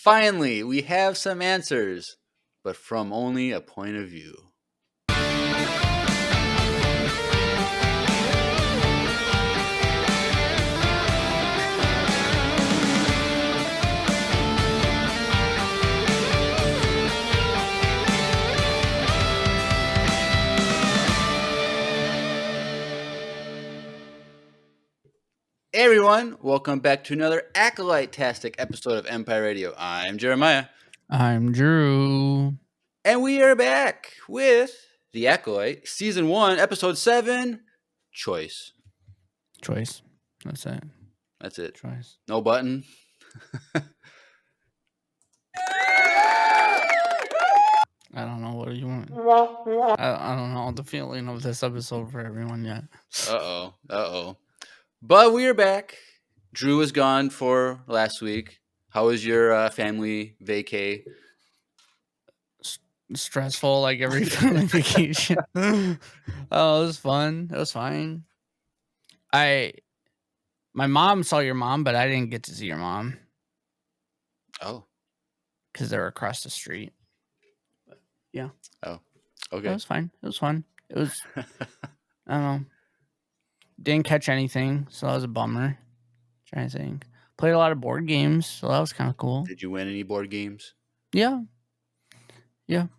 Finally, we have some answers, but from only a point of view. Hey everyone, welcome back to another Acolyte-tastic episode of Empire Radio. I'm Jeremiah. I'm Drew. And we are back with The Acolyte, Season 1, Episode 7, Choice. Choice. That's it. That's it. Choice. No button. I don't know what you want. I don't know the feeling of this episode for everyone yet. Uh-oh. But we are back. Drew was gone for last week. How was your family vacay? Stressful, like every family vacation. Oh, it was fun. It was fine. My mom saw your mom, but I didn't get to see your mom. Oh. Because they're across the street. Yeah. Oh. Okay. It was fine. It was fun. It was, I don't know. Didn't catch anything, so that was a bummer. Trying to think. Played a lot of board games, so that was kind of cool. Did you win any board games? Yeah,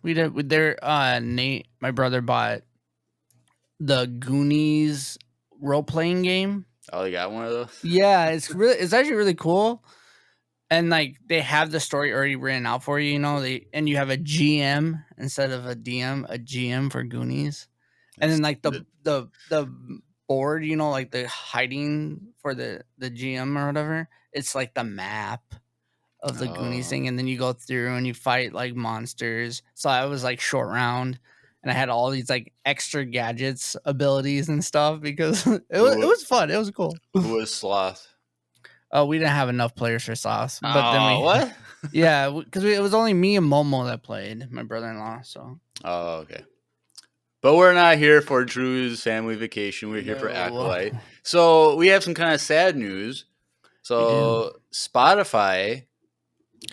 we did. With their Nate, my brother, bought the Goonies role playing game. Oh, you got one of those? Yeah, it's actually really cool. And like they have the story already written out for you, and you have a GM instead of a DM, a GM for Goonies. And then like the board, like the hiding for the GM or whatever, it's like the map of the Goonies thing, and then you go through and you fight like monsters. So I was like short round, and I had all these like extra gadgets, abilities, and stuff because it was fun. It was cool. Who was Sloth? Oh, we didn't have enough players for Sloth, but then we what? Yeah, because it was only me and Momo that played, my brother-in-law. So okay. But we're not here for Drew's family vacation. We're here for Acolyte. So we have some kind of sad news. So Spotify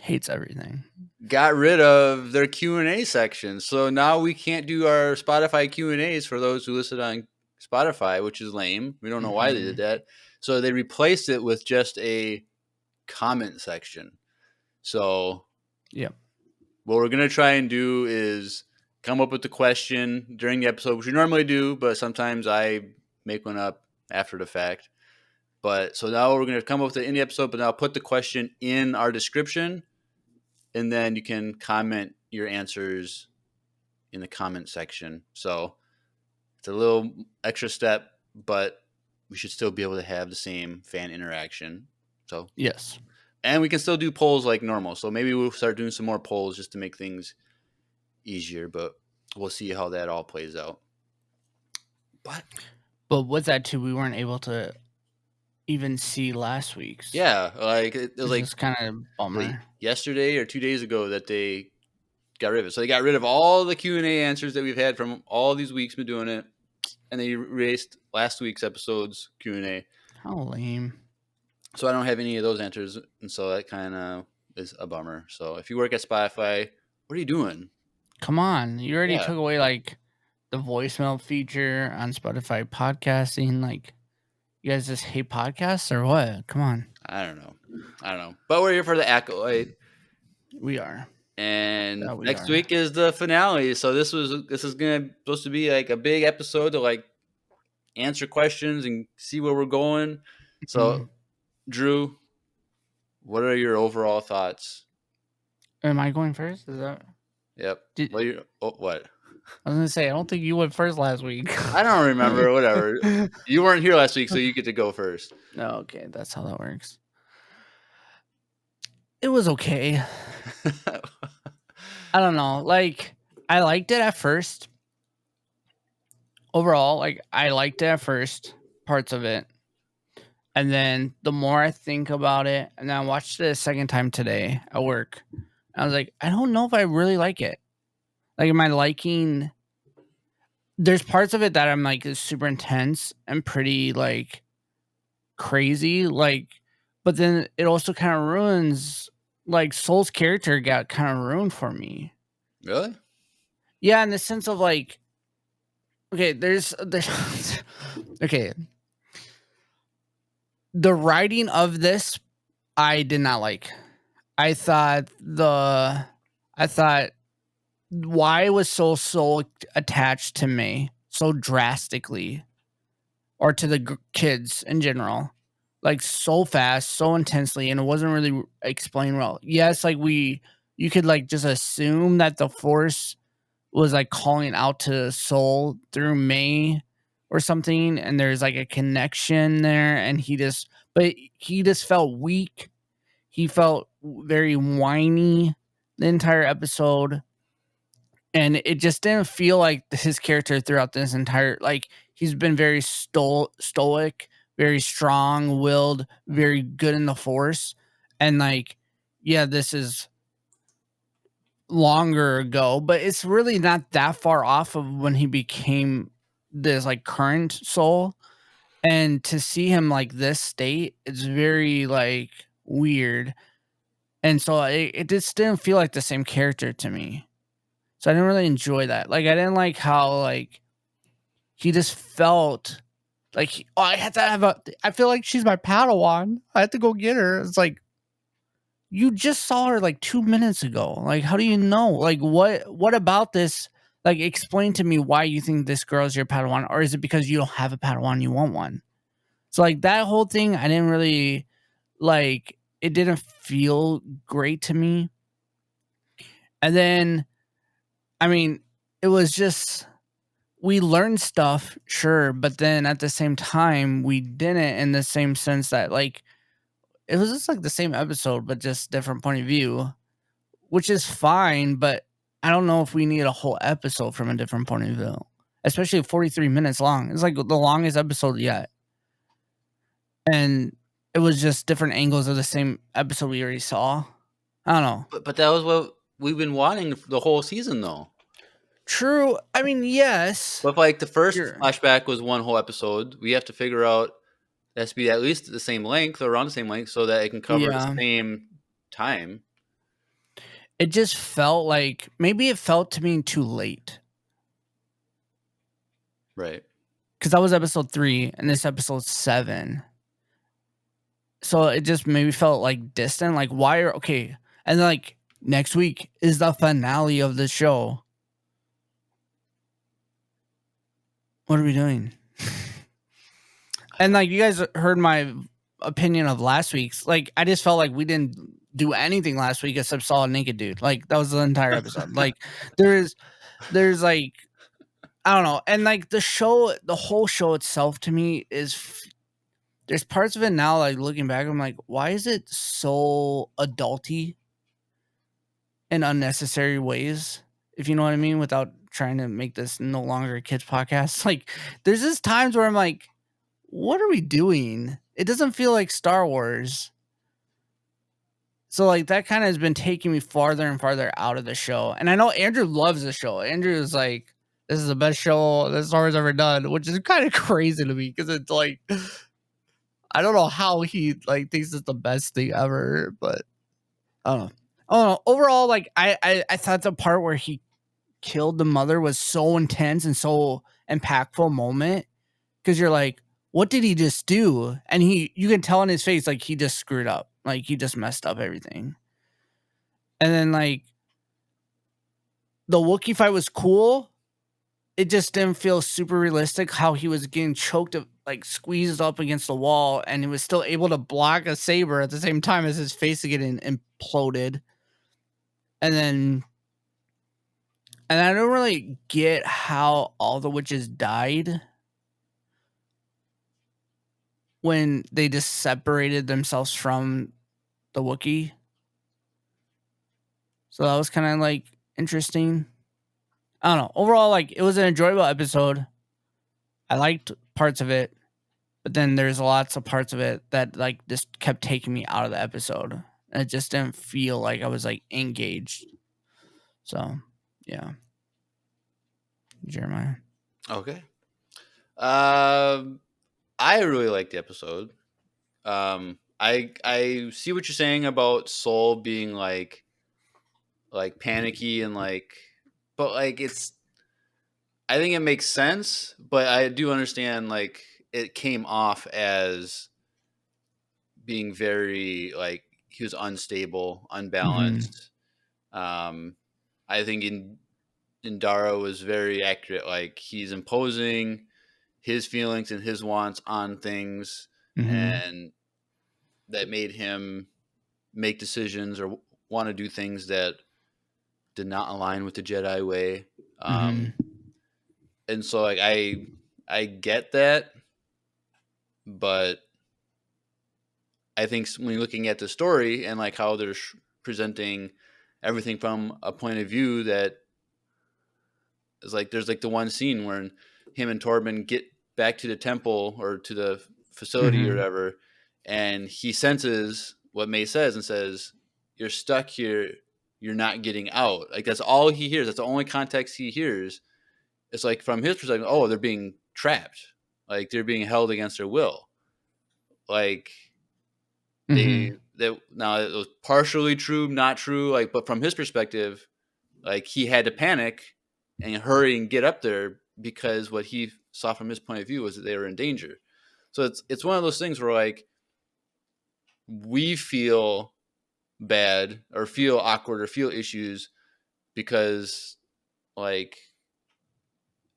hates everything. Got rid of their Q&A section. So now we can't do our Spotify Q&As for those who listen on Spotify, which is lame. We don't know why they did that. So they replaced it with just a comment section. So yeah, what we're going to try and do is come up with the question during the episode, which we normally do, but sometimes I make one up after the fact. But so now we're going to come up with it in the episode, but now put the question in our description, and then you can comment your answers in the comment section. So it's a little extra step, but we should still be able to have the same fan interaction. So yes. And we can still do polls like normal. So maybe we'll start doing some more polls just to make things easier, but we'll see how that all plays out. But with that too, we weren't able to even see last week's. Yeah, like it was like kind of bummer. Like yesterday or 2 days ago that they got rid of it. So they got rid of all the Q&A answers that we've had from all these weeks been doing it, and they erased last week's episode's Q&A. How lame. So I don't have any of those answers, and so that kind of is a bummer. So if you work at Spotify, what are you doing? Come on, you already took away like the voicemail feature on Spotify podcasting. Like, you guys just hate podcasts or what? Come on. I don't know. But we're here for the Acolyte. We are. And next week is the finale. So this is supposed to be like a big episode to like answer questions and see where we're going. So Drew, what are your overall thoughts? Am I going first? Is that? Yep. What? I was going to say, I don't think you went first last week. I don't remember. Whatever. You weren't here last week, so you get to go first. No, okay. That's how that works. It was okay. I don't know. Like, I liked it at first. Overall, like, I liked it at first, parts of it. And then the more I think about it, and then I watched it a second time today at work, I was like, I don't know if I really like it. Like, am I liking... There's parts of it that I'm like is super intense and pretty like crazy, like, but then it also kind of ruins like Soul's character got kind of ruined for me. Really? Yeah, in the sense of like, okay, there's okay, the writing of this I did not like. I thought I thought why was Soul so attached to May so drastically, or to the kids in general, like so fast, so intensely, and it wasn't really explained well. Yes, like you could like just assume that the Force was like calling out to Soul through May or something, and there's like a connection there, and but he just felt weak. He felt very whiny the entire episode, and it just didn't feel like his character throughout this entire, like, he's been very stoic, very strong-willed, very good in the Force, and like, yeah, this is longer ago, but it's really not that far off of when he became this like current Soul. And to see him like this state, it's very like weird. And so it just didn't feel like the same character to me. So I didn't really enjoy that. Like I didn't like how like he just felt like oh, I had to have I feel like she's my Padawan. I have to go get her. It's like you just saw her like 2 minutes ago. Like how do you know? Like what about this? Like explain to me why you think this girl is your Padawan, or is it because you don't have a Padawan, you want one? So like that whole thing I didn't really like, it didn't feel great to me. And then I mean, it was just we learned stuff, sure, but then at the same time, we didn't, in the same sense that like it was just like the same episode, but just different point of view, which is fine. But I don't know if we need a whole episode from a different point of view, especially 43 minutes long. It's like the longest episode yet, and it was just different angles of the same episode we already saw. I don't know. But that was what we've been wanting the whole season, though. True. I mean, yes. But if, like, the first You're, flashback was one whole episode, we have to figure out it has to be at least the same length or around the same length so that it can cover the yeah. same time. It just felt like maybe it felt to me too late. Right. Because that was episode 3 and this episode 7. So it just maybe felt like distant. Like, why are okay? And then, like, next week is the finale of the show. What are we doing? And like, you guys heard my opinion of last week's. Like, I just felt like we didn't do anything last week except saw a naked dude. Like, that was the entire episode. Like, there's like, I don't know. And like the whole show itself to me is there's parts of it now, like looking back, I'm like, why is it so adulty in unnecessary ways? If you know what I mean, without trying to make this no longer a kids podcast. Like, there's just times where I'm like, what are we doing? It doesn't feel like Star Wars. So like that kind of has been taking me farther and farther out of the show. And I know Andrew loves the show. Andrew is like, this is the best show that Star Wars ever done, which is kind of crazy to me because it's like, I don't know how he like thinks it's the best thing ever, but I don't know. Overall, like I thought the part where he killed the mother was so intense and so impactful moment, because you're like, what did he just do? And you can tell in his face like he just screwed up, like he just messed up everything. And then like the Wookiee fight was cool. It just didn't feel super realistic how he was getting choked, like squeezed up against the wall, and he was still able to block a saber at the same time as his face getting imploded. And I don't really get how all the witches died when they just separated themselves from the Wookiee. So that was kind of like interesting. I don't know. Overall, like it was an enjoyable episode. I liked parts of it, but then there's lots of parts of it that like just kept taking me out of the episode. And it just didn't feel like I was like engaged. So yeah. Jeremiah. Okay. I really liked the episode. I see what you're saying about Soul being like panicky and like, but like it's, I think it makes sense, but I do understand like it came off as being very like he was unstable, Mm-hmm. unbalanced. Um, I think in Dara was very accurate. Like he's imposing his feelings and his wants on things, Mm-hmm. and that made him make decisions or want to do things that did not align with the Jedi way. Mm-hmm. And so like I get that, but I think when you're looking at the story and like how they're presenting everything from a point of view that is like there's like the one scene where him and Torben get back to the temple or to the facility or Mm-hmm. whatever, and he senses what May says and says, "You're stuck here. You're not getting out." Like that's all he hears. That's the only context he hears. It's like from his perspective, oh, they're being trapped. Like they're being held against their will. Like Mm-hmm. that now it was partially true, not true. Like, but from his perspective, like he had to panic and hurry and get up there because what he saw from his point of view was that they were in danger. So it's one of those things where like we feel bad or feel awkward or feel issues because like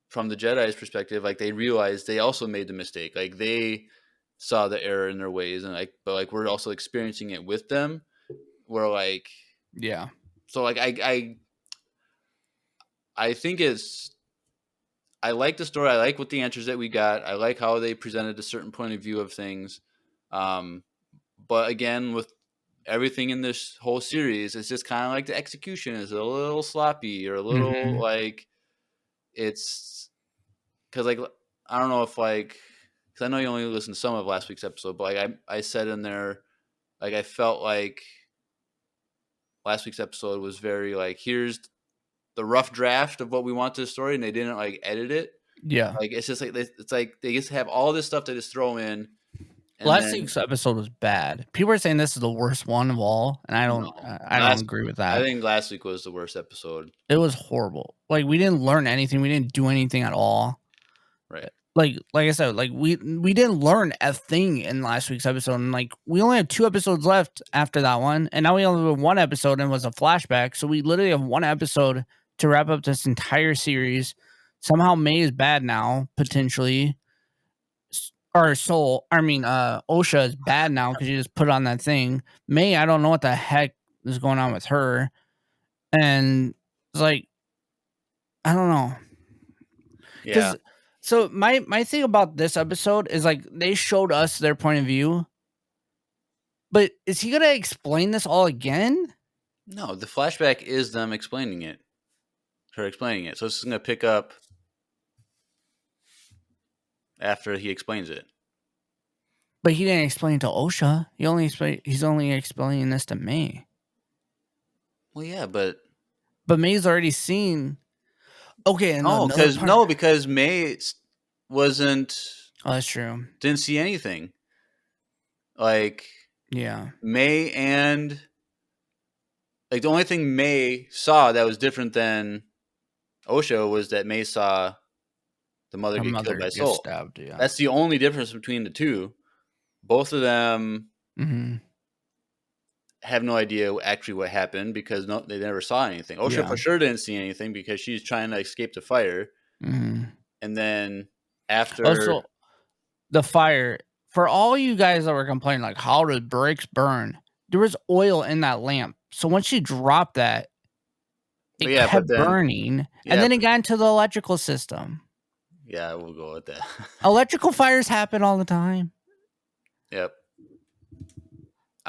from the Jedi's perspective, like they realized they also made the mistake. Like they saw the error in their ways and like but like we're also experiencing it with them. We're like Yeah. so like I think it's I like the story. I like what the answers that we got. I like how they presented a certain point of view of things. Um, but again, with everything in this whole series, it's just kind of like the execution is a little sloppy or a little Mm-hmm. like it's because like I don't know if like because I know you only listened to some of last week's episode, but like I said in there like I felt like last week's episode was very like here's the rough draft of what we want to the story, and they didn't like edit it. Yeah. Like it's just like it's like they just have all this stuff to just throw in, and Last then week's episode was bad. People are saying this is the worst one of all, and no, I don't last agree with I that. think last week was the worst episode. It was horrible. Like we didn't learn anything. We didn't do anything at all. Right. Like I said, like we didn't learn a thing in last week's episode, and like we only have 2 episodes left after that one, and now we only have 1 episode and it was a flashback. So we literally have 1 episode to wrap up this entire series. Somehow May is bad now, potentially. Or Soul, I mean, Osha is bad now because you just put on that thing. May, I don't know what the heck is going on with her, and it's like I don't know. Yeah. Because so my thing about this episode is like they showed us their point of view, but is he gonna explain this all again? No, the flashback is them explaining it. Her explaining it. So it's gonna pick up after he explains it. But he didn't explain to Osha. He's only explaining this to May. Well, yeah, but But May's already seen. Okay, and no, another because part. no, because May wasn't Oh, that's true. didn't see anything. Like Yeah, May and like the only thing May saw that was different than Osho was that May saw the mother her get killed mother by gets Soul. stabbed. Yeah. That's the only difference between the two. Both of them Mm-hmm. have no idea actually what happened because no, they never saw anything. Osho Yeah. for sure didn't see anything because she's trying to escape the fire. Mm-hmm. And then after, Also, the fire. For all you guys that were complaining, like, how did bricks burn? There was oil in that lamp. So once she dropped that, it yeah, but kept then, burning. And yeah, then it got into the electrical system. yeah, we'll go with that. Electrical fires happen all the time. Yep.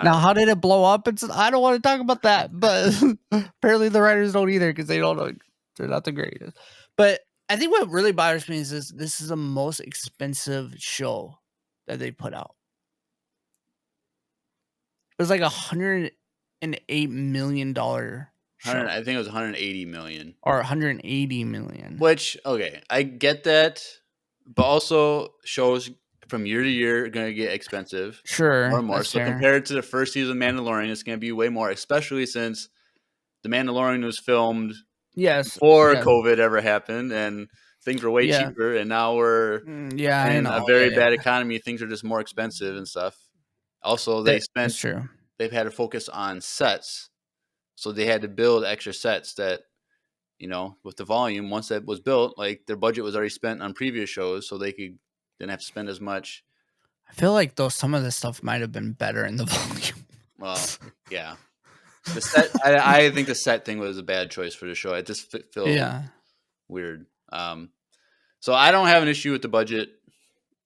Now, how did it blow up? I don't want to talk about that, but apparently the writers don't either because they don't know. They're not the greatest. But I think what really bothers me is this is the most expensive show that they put out. It was like $108 million show I think it was 180 million. or 180 million. Which, okay, I get that, but also shows from year to year going to get expensive more Sure, and more. that's So fair. compared to the first season of Mandalorian, it's going to be way more, especially since the Mandalorian was filmed Yes. before Yeah. COVID ever happened and things were way Yeah. cheaper. And now we're Yeah, I in a know. very Yeah. bad economy. Things are just more expensive and stuff. Also, That's true. they've had to focus on sets. So they had to build extra sets that, with the volume, once that was built, like their budget was already spent on previous shows, so they didn't have to spend as much. I feel like though some of this stuff might have been better in the volume. Well, yeah. The set, I think the set thing was a bad choice for the show. It just felt weird. So I don't have an issue with the budget.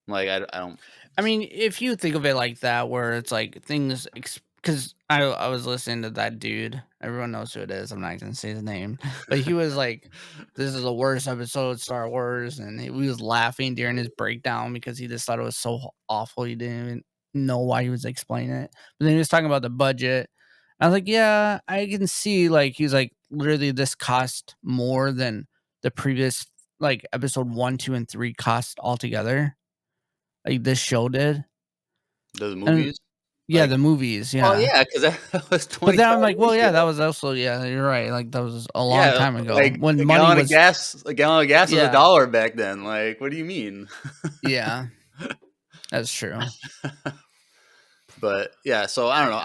Like I don't. I mean, if you think of it like that, where it's like things, because I was listening to that dude. Everyone knows who it is. I'm not gonna say his name, but he was like, "This is the worst episode of Star Wars," and he was laughing during his breakdown because he just thought it was so awful. He didn't even know why he was explaining it. But then he was talking about the budget. I was like, "Yeah, I can see." Like he's like, literally, this cost more than the previous like episode 1, 2, and 3 cost altogether. Like this show did. The And movies. yeah, Like, the movies, well, yeah. yeah, because that was But 25 then I'm like, well, years yeah, that ago. was also yeah, you're right. Like that was a long Yeah, time ago like when money was a gallon of gas was yeah, $1 back then. Like, what do you mean? yeah, that's true. But yeah, so I don't know.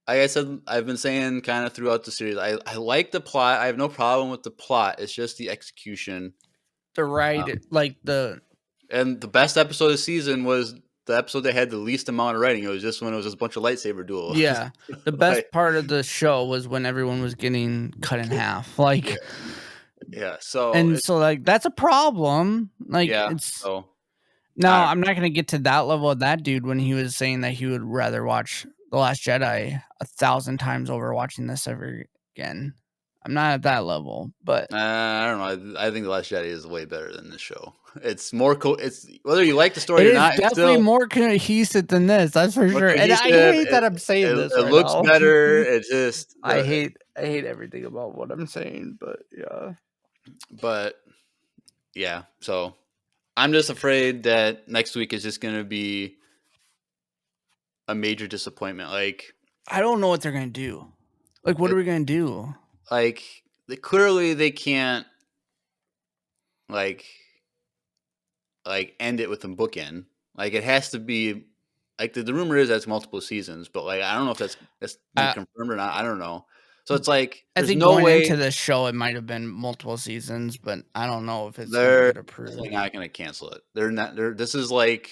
Like I said, I've been saying kind of throughout the series, I like the plot. I have no problem with the plot. It's just the execution. The right, like And the best episode of the season was the episode that had the least amount of writing. It was just when it was just a bunch of lightsaber duels. yeah, the best part of the show was when everyone was getting cut in half. Like, yeah. So and so like that's a problem. Like yeah. it's So now I'm not gonna get to that level of that dude when he was saying that he would rather watch The Last Jedi 1,000 times over watching this ever again. I'm not at that level, but I don't know. I think The Last Jedi is way better than this show. It's more it's whether you like the story it or is not. It's definitely still more cohesive than this. That's for more sure. And I cohesive. hate that I'm saying this It right looks now. better. It just I hate everything about what I'm saying, but yeah. But yeah, so I'm just afraid that next week is just going to be a major disappointment. Like I don't know what they're gonna do. Like, what are we gonna do? Like clearly they can't like end it with a bookend. Like it has to be like the rumor is that's multiple seasons, but like I don't know if that's been confirmed or not. I don't know. So it's like I think no going way into this show it might have been multiple seasons, but I don't know if it's gonna they're get approved. not going to cancel it. They're not. This is like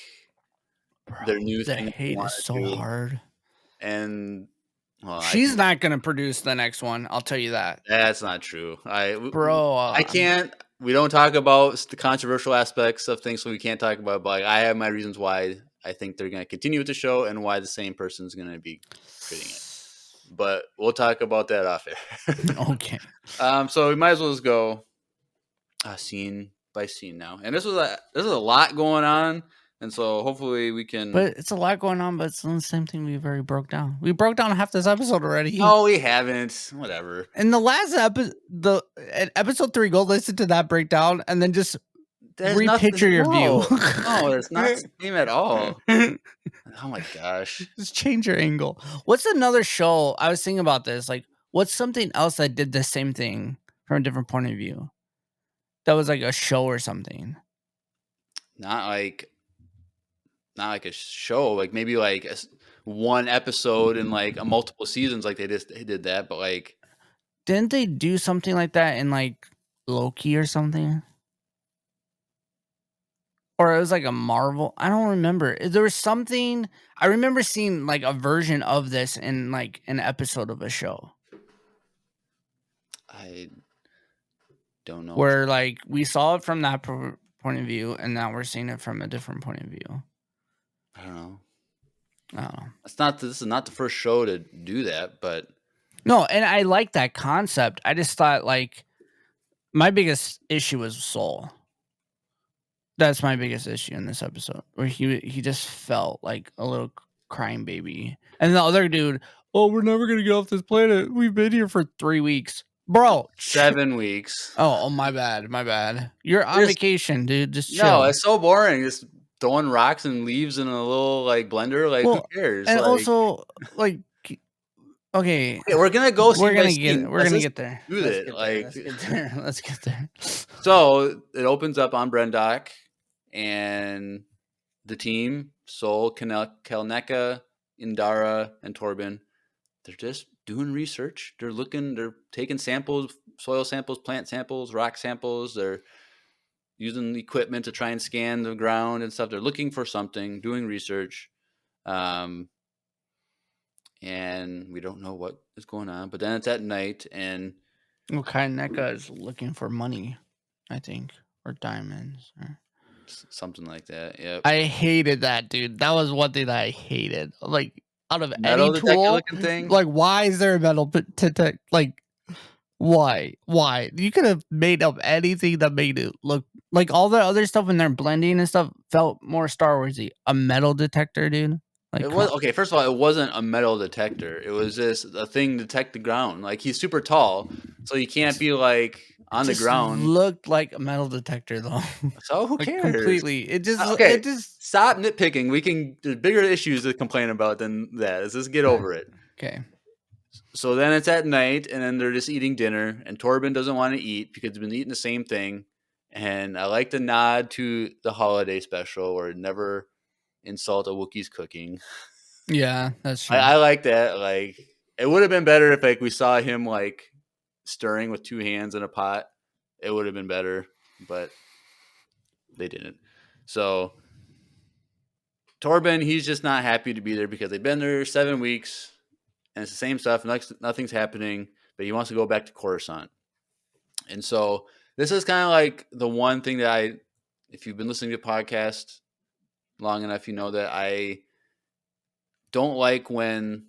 their new the thing. hate is so hard. And well, she's not gonna produce the next one. I'll tell you that. That's not true. I can't. We don't talk about the controversial aspects of things, so we can't talk about. But like, I have my reasons why I think they're going to continue with the show and why the same person's going to be creating it. But we'll talk about that off air. Okay. So we might as well just go scene by scene now. And this is a lot going on, and so hopefully we can. But it's a lot going on. But it's the same thing we've already broke down. We broke down half this episode already. No, we haven't. Whatever. In the last episode, episode 3, go listen to that breakdown, and then just repicture your view. No, it's not the same at all. Oh my gosh. Just change your angle. What's another show? I was thinking about this. Like, what's something else that did the same thing from a different point of view? That was like a show or something. Not like a show. Like maybe like one episode in like a multiple seasons. Like they did that, but like. Didn't they do something like that in like Loki or something? Or it was like a Marvel. I don't remember. There was something. I remember seeing like a version of this in like an episode of a show. I don't know. Where like we saw it from that point of view, and now we're seeing it from a different point of view. I don't know. Oh, this is not the first show to do that, but no, and I like that concept. I just thought like my biggest issue was Soul. That's my biggest issue in this episode, where he just felt like a little crying baby, and the other dude, oh, we're never gonna get off this planet. We've been here for 3 weeks, bro. 7 weeks. Oh, my bad. You're on vacation, dude. Just chill. No, it's so boring. Just throwing rocks and leaves in a little like blender. Like, who Well, cares? and Like, also like okay, okay, we're gonna go scene by scene. we're Let's gonna just get there. do Let's that. get there. Like, Let's get there. Let's get there. so it opens up on Brendock, and the team, Sol, Kalneka, Indara, and Torben, they're just doing research. They're taking samples, soil samples, plant samples, rock samples. They're using equipment to try and scan the ground and stuff. They're looking for something, doing research. Um, and we don't know what is going on. But then it's at night, and Well, Kaineka is looking for money, I think, or diamonds. something like that. Yep. I hated that, dude. That was one thing that I hated. Like, out of any Metal detector tool, looking thing. like, why is there a metal detect? Like, why? Why? You could have made up anything that made it look like all the other stuff when they're blending and stuff felt more Star Warsy. A metal detector, dude. Like, It come was on. okay. First of all, it wasn't a metal detector. It was just a thing to detect the ground. Like, he's super tall, so he can't be like It on the just ground. looked like a metal detector, though. So who Like, cares? completely. Okay, It just. stop nitpicking. There's bigger issues to complain about than that. Let's just get over it. Okay. So then it's at night, and then they're just eating dinner, and Torben doesn't want to eat because he's been eating the same thing. And I like the nod to the holiday special where never insult a Wookiee's cooking. Yeah, that's true. I like that. Like, it would have been better if like we saw him like stirring with two hands in a pot. It would have been better, but they didn't. So Torben, he's just not happy to be there because they've been there 7 weeks and it's the same stuff. Nothing's happening, but he wants to go back to Coruscant. And so this is kind of like the one thing that if you've been listening to the podcast long enough, you know that I don't like when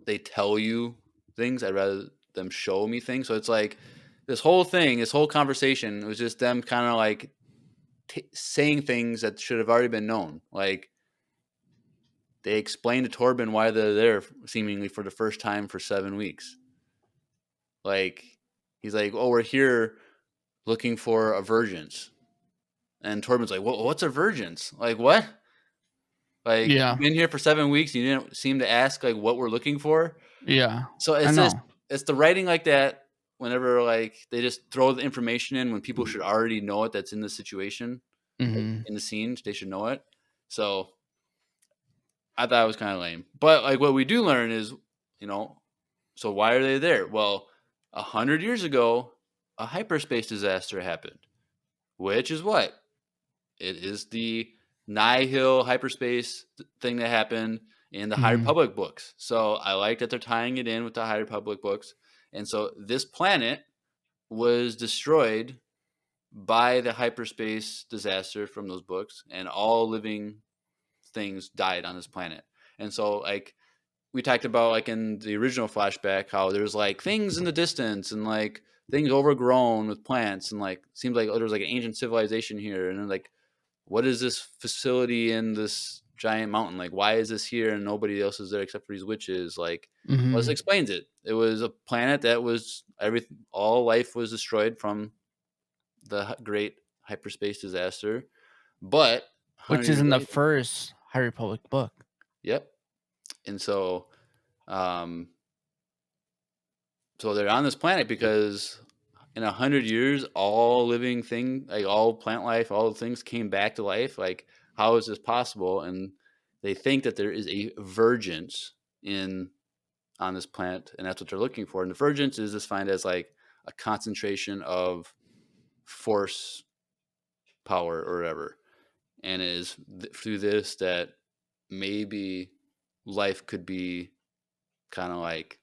they tell you things. I'd rather them show me things. So it's like this whole conversation was just them kind of like saying things that should have already been known. Like, they explained to Torben why they're there seemingly for the first time for 7 weeks. Like, he's like, oh, we're here looking for a virgins. And Torben's like, well, what's a virgins? Like, what? Like, Yeah. you've been here for 7 weeks. You didn't seem to ask like what we're looking for. Yeah. So I know. it's the writing like that whenever like they just throw the information in when people should already know it that's in the situation, like, Mhm. in the scene, they should know it. So I thought it was kind of lame. But like what we do learn is, you know, so why are they there? Well, 100 years ago, a hyperspace disaster happened, which is what? It is the Nihil hyperspace thing that happened in the High Mhm. Republic books. So I like that they're tying it in with the High Republic books. And so this planet was destroyed by the hyperspace disaster from those books, and all living things died on this planet. And so, like, we talked about, like, in the original flashback, how there's like things in the distance and like things overgrown with plants, and like seems like, oh, there was like an ancient civilization here, and then like, what is this facility in this giant mountain? Like, why is this here and nobody else is there except for these witches? Like, well, this Mhm. explains it. It was a planet that was all life was destroyed from the great hyperspace disaster. But Which 100 is years in the later, first High Republic book. yep. And so, um, so they're on this planet because in 100 years, all living thing, like all plant life, all things came back to life. Like, how is this possible? And they think that there is a vergence in on this planet, and that's what they're looking for. And the vergence is defined as like a concentration of force, power, or whatever. And it is through this that maybe life could be kind of like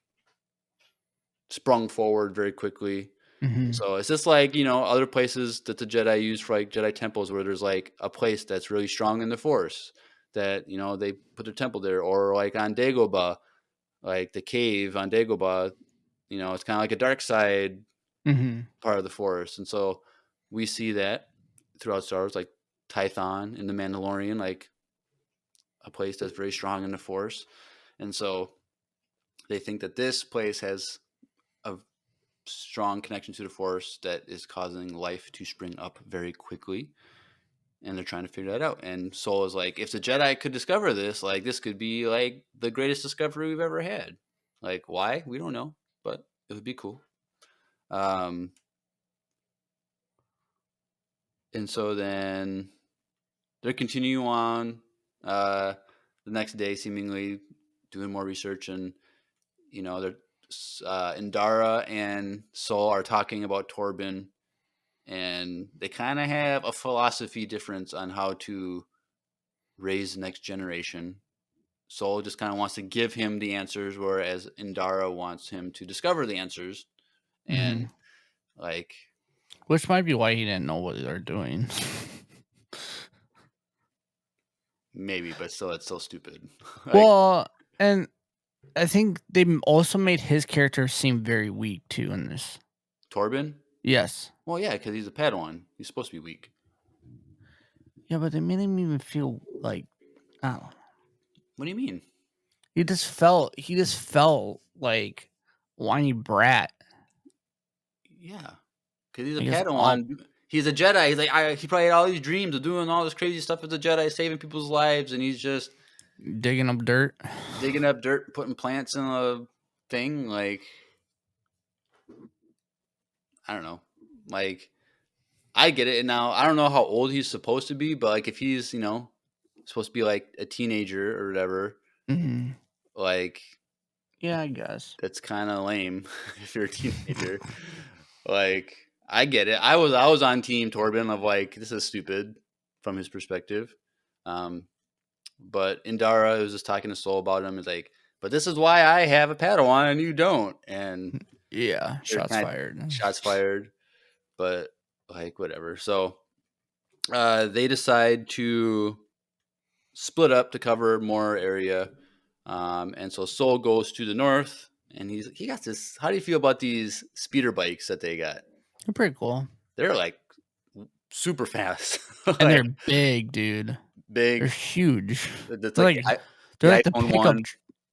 sprung forward very quickly. Mhm. So it's just like, other places that the Jedi use for like Jedi temples where there's like a place that's really strong in the Force that, they put their temple there, or like on Dagobah, like the cave on Dagobah, it's kind of like a dark side Mhm. part of the Force. And so we see that throughout Star Wars, like Tython in The Mandalorian, like a place that's very strong in the Force. And so they think that this place has a strong connection to the Force that is causing life to spring up very quickly. and they're trying to figure that out. And Soul is like, if the Jedi could discover this, like this could be like the greatest discovery we've ever had. Like, why? We don't know, but it would be cool. And so then they continue on the next day, seemingly doing more research, and they're Indara and Soul are talking about Torben, and they kind of have a philosophy difference on how to raise the next generation. Soul just kind of wants to give him the answers, whereas Indara wants him to discover the answers. And like, which might be why he didn't know what they're doing. maybe, but still, it's so stupid. Like, Well, and I think they also made his character seem very weak too in this. Torben? Yes. Well, yeah, because he's a Padawan. He's supposed to be weak. Yeah, but they made him even feel like, I don't know. What do you mean? He just felt like whiny brat. Yeah, because he's a I guess Padawan. He's a Jedi. He's like, he probably had all these dreams of doing all this crazy stuff as a Jedi, saving people's lives, and he's just digging up dirt, putting plants in a thing. Like, I don't know. Like, I get it. And now I don't know how old he's supposed to be, but like, if he's supposed to be like a teenager or whatever, like, yeah, I guess that's kind of lame if you're a teenager. Like, I get it. I was on team Torben of like, this is stupid from his perspective. But Indara was just talking to Soul about him. Is like, but this is why I have a Padawan and you don't. And yeah, shots fired. Shots fired. But like, whatever. So they decide to split up to cover more area. And so Soul goes to the north, and he got this. How do you feel about these speeder bikes that they got? They're pretty cool. They're like super fast, and like, they're big, dude. big. They're huge. That's They're like they're like the iPhone pickup. 1.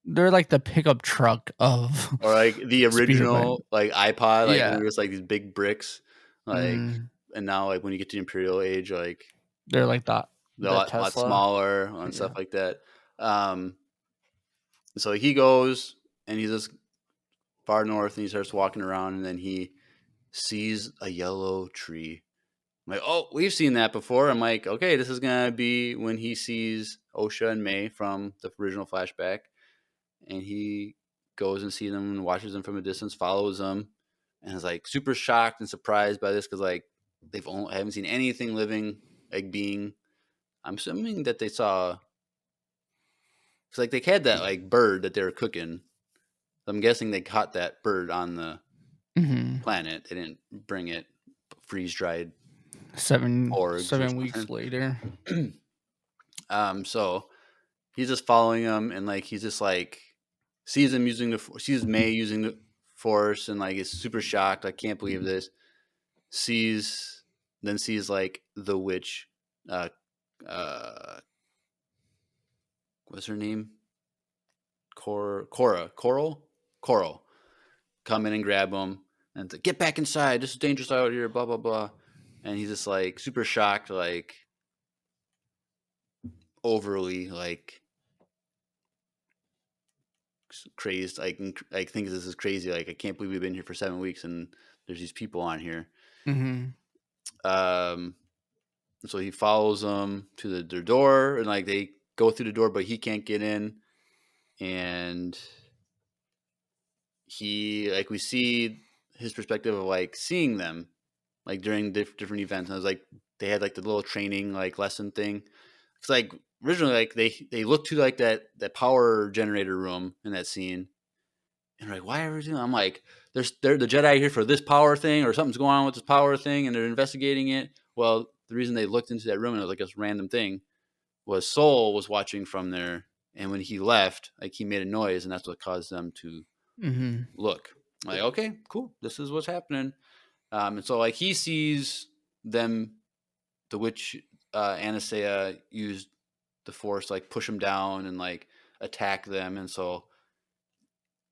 They're like the pickup truck of, Or like the speeder bike. original like iPod, like when Yeah. it was like these big bricks, like, and now like when you get to the Imperial Age, like They're like that. they're a The lot Tesla. smaller and stuff like that. So he goes and he's just far north, and he starts walking around, and then he sees a yellow tree. I'm like, oh, we've seen that before. I'm like, okay, this is gonna be when he sees Osha and May from the original flashback, and he goes and sees them and watches them from a distance, follows them, and is like super shocked and surprised by this because like haven't seen anything living, like being. I'm assuming that they saw. It's like they had that like bird that they were cooking. I'm guessing they caught that bird on the planet. They didn't bring it freeze dried. 7 Orgs weeks later. So he's just following him, and like he's just like sees May using the force, and like is super shocked. I can't believe this. Sees like the witch. What's her name? Coral. Come in and grab him, and like, get back inside. This is dangerous out here. Blah blah blah. And he's just like super shocked, like overly like crazed, like thinks this is crazy. Like, I can't believe we've been here for 7 weeks and there's these people on here. So he follows them to their door, and like they go through the door, but he can't get in. And he like we see his perspective of like seeing them like during different events. And I was like, they had like the little training like lesson thing. It's like originally like they look to like that power generator room in that scene, and like, why everything? I'm like, they're the Jedi here for this power thing, or something's going on with this power thing, and they're investigating it. Well, the reason they looked into that room and it was like this random thing was Soul was watching from there, and when he left, like he made a noise, and that's what caused them to look. I'm like, okay, cool, this is what's happening. And so like he sees them, the witch Anastasia used the force, like push him down and like attack them, and so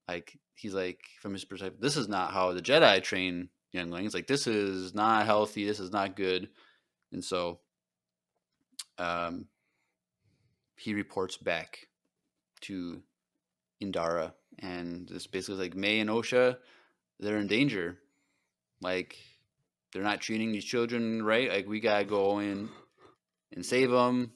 like he's like, from his perspective, this is not how the Jedi train younglings. Like, this is not healthy. This is not good. And so um, he reports back to Indara, and this basically like May and Osha, they're in danger. Like they're not treating these children right. Like we gotta go in and save them.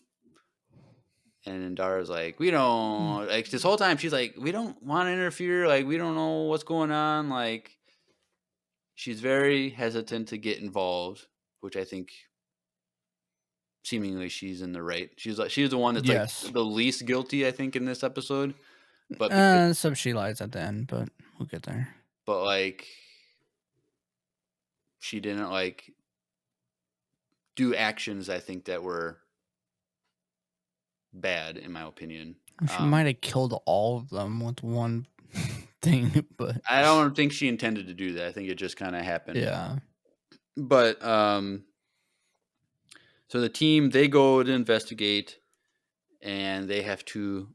And Indara's like, we don't like this whole time. She's like, we don't want to interfere. Like we don't know what's going on. Like she's very hesitant to get involved, which I think seemingly she's in the right. She's the one that's like Yes. the least guilty, I think, in this episode. But because Some she lies at the end, but we'll get there. but like she didn't like do actions I think that were bad in my opinion. She might have killed all of them with one thing, but I don't think she intended to do that. I think it just kind of happened. yeah. But so the team, they go to investigate, and they have to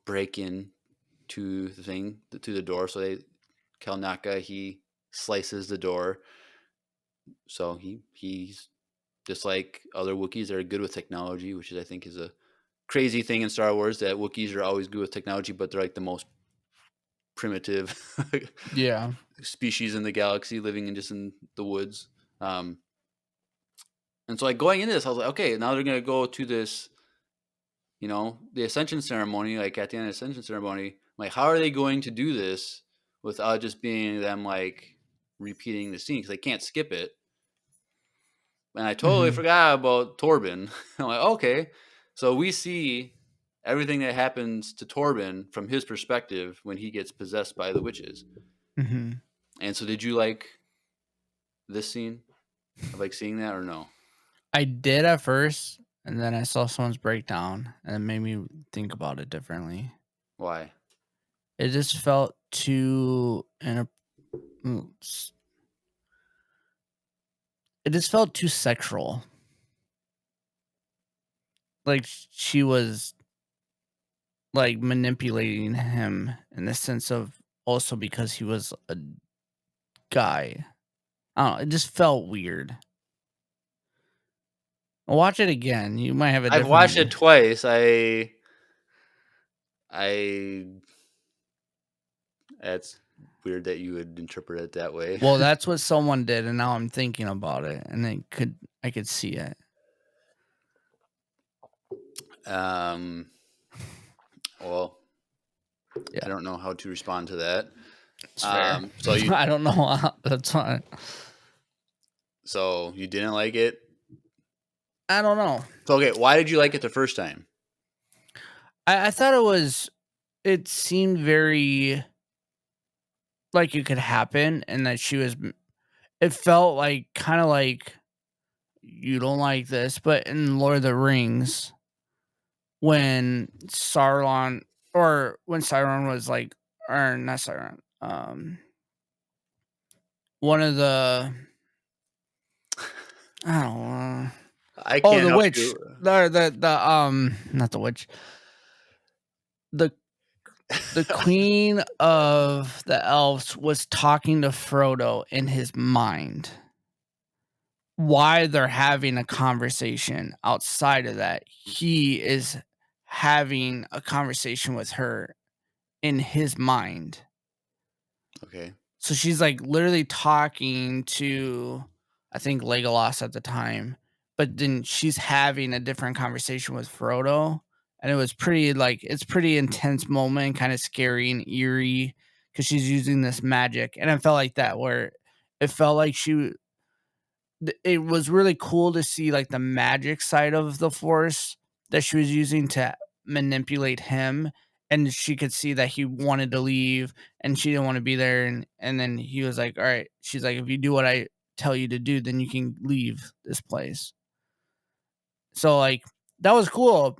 break in to the door. So Kalnaka, he slices the door. So he's just like other Wookiees that are good with technology, which I think is a crazy thing in Star Wars, that Wookiees are always good with technology, but they're like the most primitive Yeah. species in the galaxy, living in the woods. And so like going into this, I was like, okay, now they're gonna go to this, the ascension ceremony. Like at the end of the ascension ceremony, I'm like, how are they going to do this without just being them like repeating the scene, because they can't skip it. And I totally forgot about Torben. I'm like, okay, so we see everything that happens to Torben from his perspective when he gets possessed by the witches. Mm-hmm. And so, did you like this scene? Of like seeing that or no? I did at first, and then I saw someone's breakdown, and it made me think about it differently. Why? It just felt too it just felt too sexual. Like she was like manipulating him in the sense of also because he was a guy. I don't know, it just felt weird. Watch it again. You might have a I've different watched idea. it twice. I That's weird that you would interpret it that way. Well, that's what someone did, and now I'm thinking about it, and I could see it. Well, Yeah. I don't know how to respond to that. It's fair. So you I don't know. That's fine. so you didn't like it? I don't know. So okay, why did you like it the first time? I thought it seemed very like it could happen, and that it felt like kind of like you don't like this, but in Lord of the Rings, when Sauron was like, or not Sauron, one of the, I don't know. I Oh, can't the help witch. you. Not the witch. The queen of the elves was talking to Frodo in his mind. Why they're having a conversation outside of that, he is having a conversation with her in his mind. Okay. So she's like literally talking to, I think, Legolas at the time, but then she's having a different conversation with Frodo. And it was it's pretty intense moment, kind of scary and eerie because she's using this magic. And it felt like that, where it felt like it was really cool to see like the magic side of the Force that she was using to manipulate him, and she could see that he wanted to leave and she didn't want to be there, and then he was like, all right, she's like, if you do what I tell you to do, then you can leave this place. So like that was cool,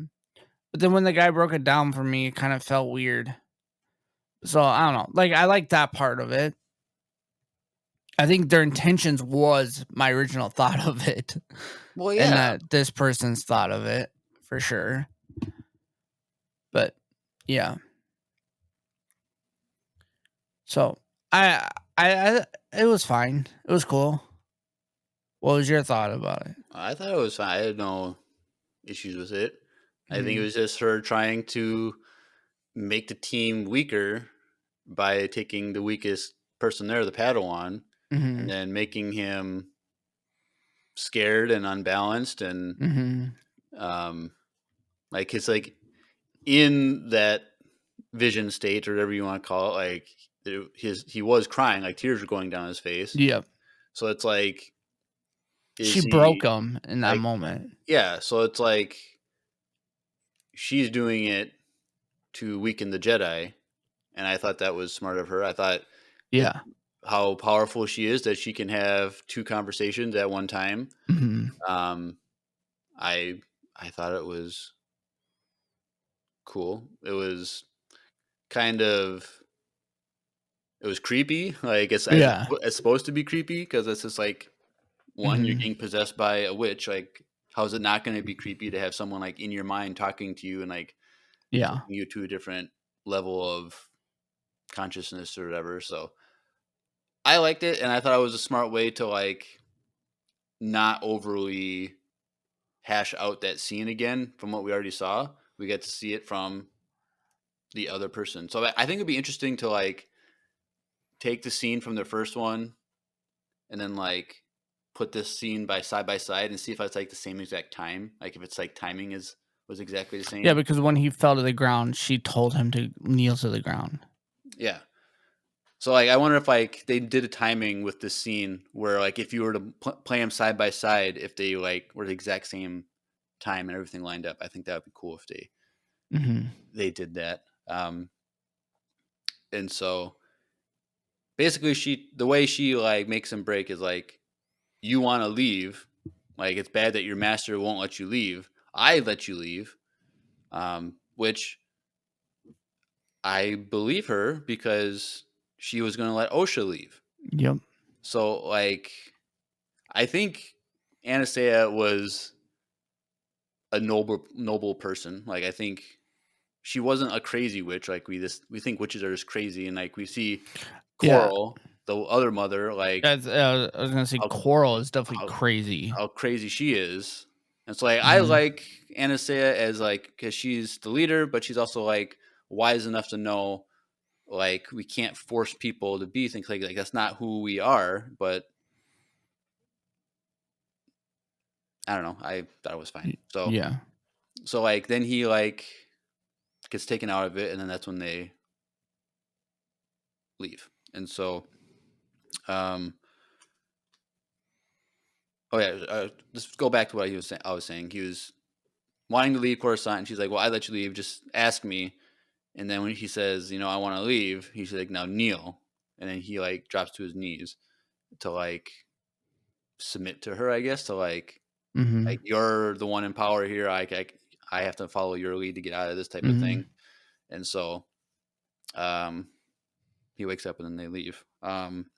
but then when the guy broke it down for me, it kind of felt weird. So I don't know, like I like that part of it. I think their intentions was my original thought of it. Well, And yeah. that this person's thought of it for sure. But yeah. So I it was fine. It was cool. What was your thought about it? I thought it was fine. I didn't know. issues with it. I think it Mhm. was just her trying to make the team weaker by taking the weakest person there, the Padawan, and Mhm. then making him scared and unbalanced and Mhm. um like it's like in that vision state or whatever you want to call it, like he was crying, like tears were going down his face. Yep. So it's like, She is broke he him in that like, moment. yeah, so it's like she's doing it to weaken the Jedi, and I thought that was smart of her. I thought it Yeah. how powerful she is that she can have two conversations at one time. Mhm. Um, I I thought it was cool. It was kind of it was creepy. Like Yeah. it's supposed to be creepy because it's just like one, you're Mhm. getting possessed by a witch. Like, how is it not going to be creepy to have someone like in your mind talking to you and like Yeah. taking you to a different level of consciousness or whatever? So I liked it, and I thought it was a smart way to like not overly hash out that scene again from what we already saw. We get to see it from the other person. So I think it'd be interesting to like take the scene from the first one and then like put this scene by side and see if it's like the same exact time. Like if it's like timing is was exactly the Yeah, same. because when he fell to the ground, she told him to kneel to the ground. Yeah. So like I wonder if like they did a timing with this scene where like if you were to play them side by side, if they like were the exact same time and everything lined up. I think that would be cool if Mhm. they did that. And so basically the way she like makes him break is like, you want to leave, like it's bad that your master won't let you leave. I let you leave, which I believe her because she was going to let Osha leave. Yep. So like I think Anastasia was a noble person. Like I think she wasn't a crazy witch. Like we think witches are just crazy, and like we see Yeah. Coral, the other mother, like That's, I was gonna say how Coral is definitely how crazy. how crazy she is. And so like I Mhm. like Anastasia as like because she's the leader, but she's also like wise enough to know like we can't force people to be things like that's not who we are. But I don't know. I thought it was fine. Yeah. So like then he like gets taken out of it, and then that's when they leave. And so um oh yeah, let's go back to what he was saying. I was saying he was wanting to leave Coruscant, and she's like, "Well, I let you leave. Just ask me." And then when he says, I want to leave, he's like, "Now kneel." And then he like drops to his knees to like submit to her, I guess, to like Mhm. you're the one in power here. I have to follow your lead to get out of this type of Mhm. thing. And so um, he wakes up and then they leave. Um,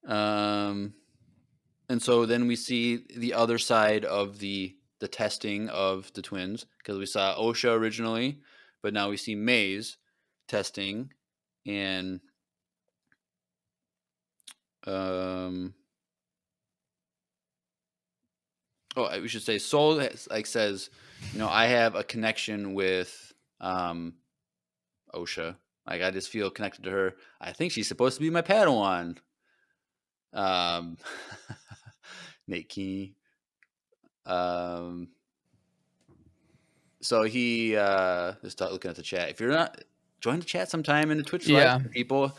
and so then we see the other side of the testing of the twins because we saw Osha originally, but now we see Maze testing and um we should say Soul like says, I have a connection with Osha. Like I just feel connected to her. I think she's supposed to be my Padawan. Um Nate Keeney. Um so he just start looking at the chat. If you're not join the chat sometime in the Twitch live Yeah. people,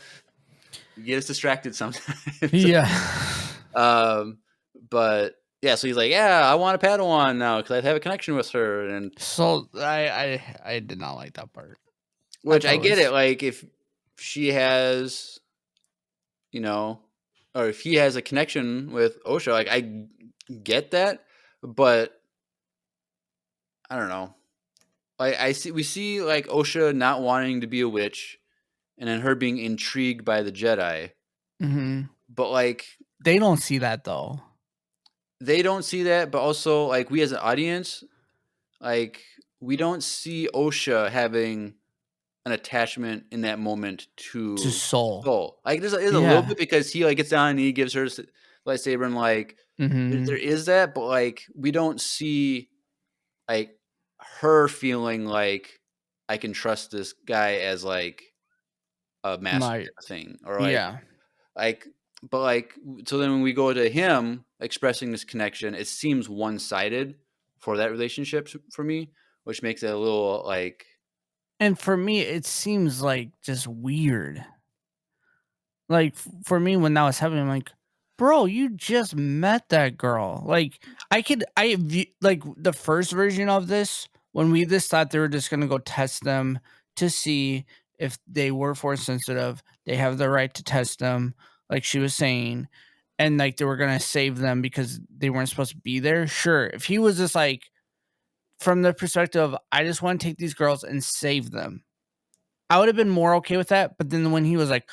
you get us distracted sometimes. Yeah. um but yeah, so he's like, yeah, I want a Padawan now because I have a connection with her, and So I did not like that part. I which thought I it get it. was Like if she has, you know, or if he has a connection with Osha, like I get that, but I don't know. Like we see like Osha not wanting to be a witch, and then her being intrigued by the Jedi, Mhm. but like They don't see that though. they don't see that, but also like we as an audience, like we don't see Osha having an attachment in that moment To to Soul. Soul. Like there's a little Yeah. bit because he like gets down and he gives her lightsaber and like there Mhm. is that, but like we don't see like her feeling like I can trust this guy as like a master My type of thing, or yeah. like, but like so then when we go to him expressing this connection, it seems one sided for that relationship for me, which makes it a little like And for me, it seems like just weird. Like for me, when that was happening, I'm like, bro, you just met that girl. Like like the first version of this when we just thought they were just gonna go test them to see if they were force sensitive. They have the right to test them, like she was saying, and like they were gonna save them because they weren't supposed to be there. Sure, if he was just like from the perspective of I just want to take these girls and save them, I would have been more okay with that. But then when he was like,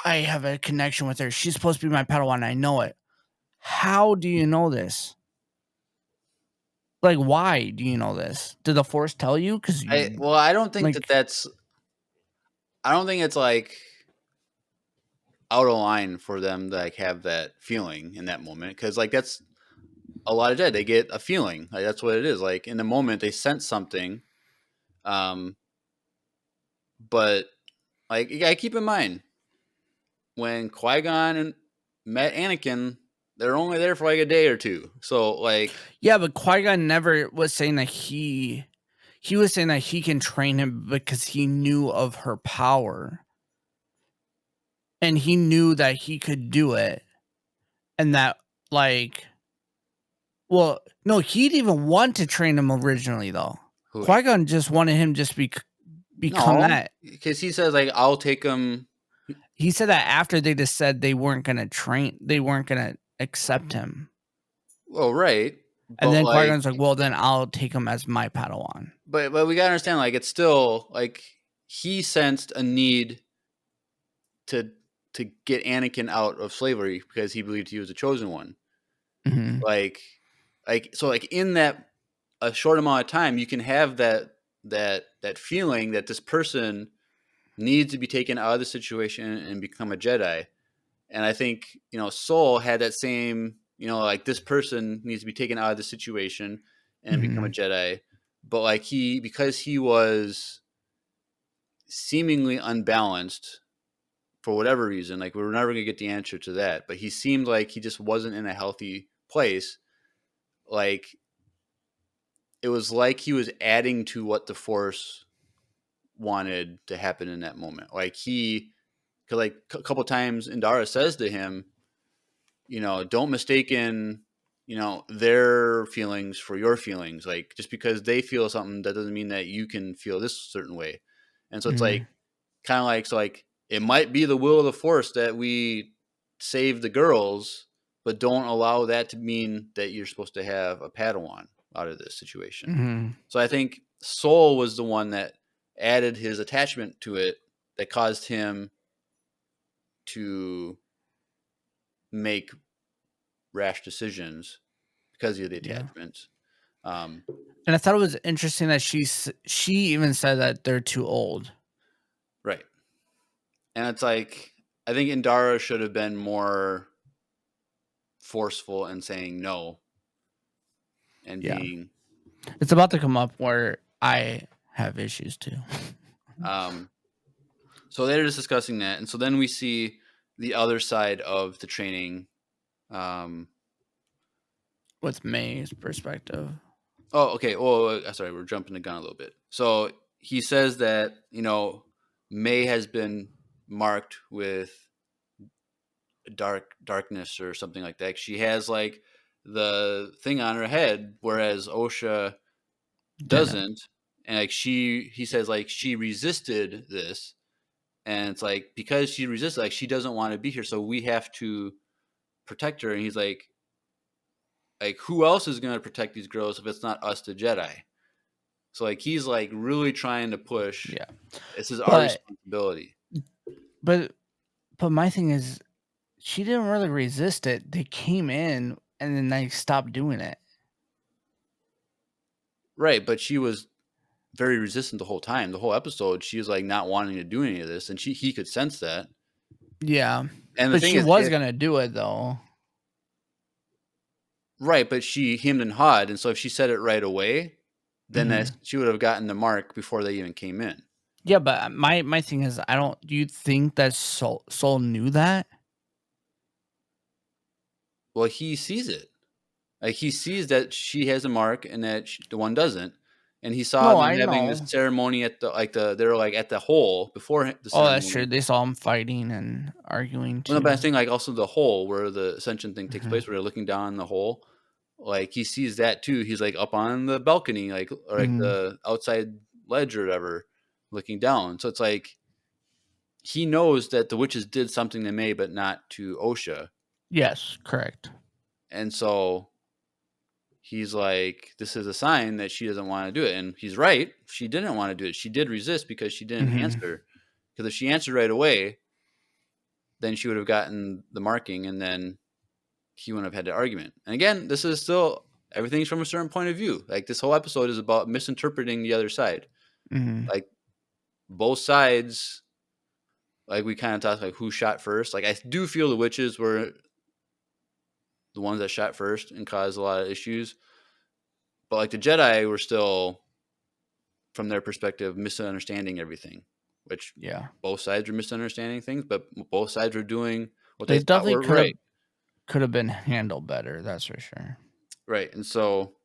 I have a connection with her. She's supposed to be my Padawan. I know it. How do you know this? Like, why do you know this? Did the Force tell you? Because you well, I don't think like, I don't think it's like out of line for them to like have that feeling in that moment because like that's a lot of Jedi. They get a feeling like that's what it is. Like in the moment they sense something, um, but like you gotta keep in mind when Qui Gon and met Anakin, they're only there for like a day or two. So like, yeah, but Qui Gon never was saying that he was saying that he can train him because he knew of her power and he knew that he could do it, and that like, well, no, he'd even want to train him originally though. who? Qui Gon just wanted him just become No, that. because he says like I'll take him. He said that after they just said they weren't gonna accept him. Well, right, And but then like, Qui-Gon's like, well, then I'll take him as my Padawan. but we gotta understand like it's still like he sensed a need to to get Anakin out of slavery because he believed he was the chosen one. Mhm. Like, so like in that a short amount of time, you can have that feeling that this person needs to be taken out of the situation and become a Jedi. And I think Soul had that same like this person needs to be taken out of the situation and become a Mhm. Jedi. But like because he was seemingly unbalanced for whatever reason, like we were never gonna get the answer to that. But he seemed like he just wasn't in a healthy place. Like it was like he was adding to what the Force wanted to happen in that moment. Like cause like a couple times Indara says to him, don't mistaken, their feelings for your feelings. Like just because they feel something, that doesn't mean that you can feel this certain way. And so it's like Mhm. kind of like so like it might be the will of the Force that we save the girls, but don't allow that to mean that you're supposed to have a Padawan out of this situation. Mhm. So I think Soul was the one that added his attachment to it that caused him to make rash decisions because of the Yeah. attachments. Um, And I thought it was interesting that she even said that they're too old. right. And it's like I think Indara should have been more forceful in saying no and Yeah. being It's about to come up where I have issues too. um so they're just discussing that. And so then we see the other side of the training. Um With May's perspective. oh okay. Oh sorry, we're jumping the gun a little bit. So he says that, May has been marked with darkness or something like that. She has like the thing on her head, whereas Osha Didn't. doesn't. And like he says like she resisted this, and it's like because she resisted, like she doesn't want to be here, so we have to protect her. And he's like who else is going to protect these girls if it's not us, the Jedi? So like he's like really trying to push. Yeah. This is our But responsibility, but but my thing is she didn't really resist it. They came in and then they stopped doing it. right? But she was very resistant the whole time. The whole episode, she was like not wanting to do any of this, and he could sense that. Yeah. And the But thing she is, was gonna do it though. right, but she hemmed and hawed, and so if she said it right away, then Mhm. she would have gotten the mark before they even came in. Yeah, but my thing is, I don't. Do you think that Soul knew that? Well, he sees it. Like he sees that she has a mark and that the one doesn't, and he saw No, them I having this know. ceremony at they were like at the hole before the Oh, that's true. ceremony. They saw him fighting and arguing Well, no, but I too. think like also the hole where the ascension thing takes Mhm. place, where they're looking down the hole. Like he sees that too. He's like up on the balcony, like or like Mhm. the outside ledge or whatever, looking down. So it's like he knows that the witches did something to May, but not to Osha. Yes, correct. And so he's like, this is a sign that she doesn't want to do it. And he's right. She didn't want to do it. She did resist because she didn't Mhm. answer. Because if she answered right away, then she would have gotten the marking and then he wouldn't have had the argument. And again, this is still everything's from a certain point of view. Like this whole episode is about misinterpreting the other side. Mhm. Like both sides, like we kind of talked like who shot first. Like I do feel the witches were the ones that shot first and caused a lot of issues. But like the Jedi were still, from their perspective, misunderstanding everything, which Yeah. both sides were misunderstanding things, but both sides were doing what they It thought definitely were right. could have been handled better. That's for sure. Right. And so,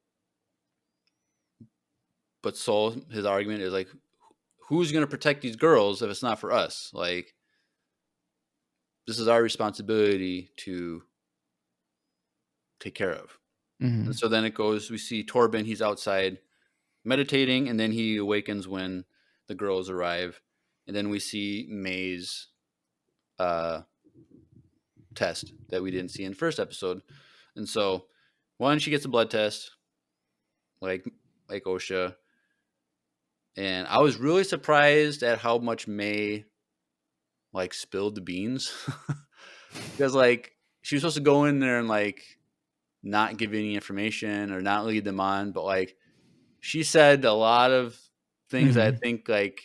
but Soul, his argument is like, who's going to protect these girls if it's not for us? Like, this is our responsibility to take care of. And Mhm. so then it goes, we see Torben, he's outside meditating, and then he awakens when the girls arrive. And then we see May's uh, test that we didn't see in the first episode. And so, one, she gets a blood test, like OSHA, and I was really surprised at how much May like spilled the beans because like she was supposed to go in there and like not give any information or not lead them on, but like she said a lot of things that I Mhm. think like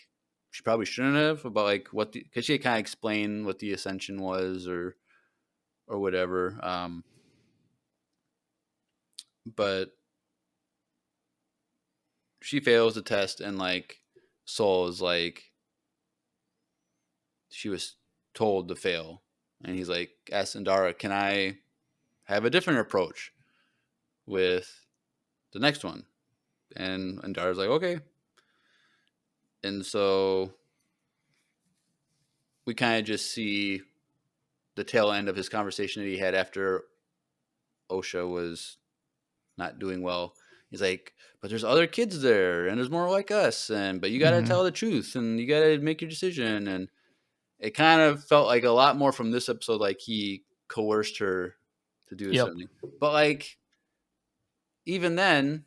she probably shouldn't have about like what the because she kind of explained what the ascension was or whatever. But she fails the test and like Soul is like she was told to fail, and he's like asked Indara, "Can I have a different approach with the next one?" And Indara's like, "Okay." And so we kind of just see the tail end of his conversation that he had after Osha was not doing well. He's like, "But there's other kids there, and there's more like us, and but you got to Mhm. tell the truth, and you got to make your decision." And it kind of felt like a lot more from this episode, like he coerced her to do Yep. something. But like even then,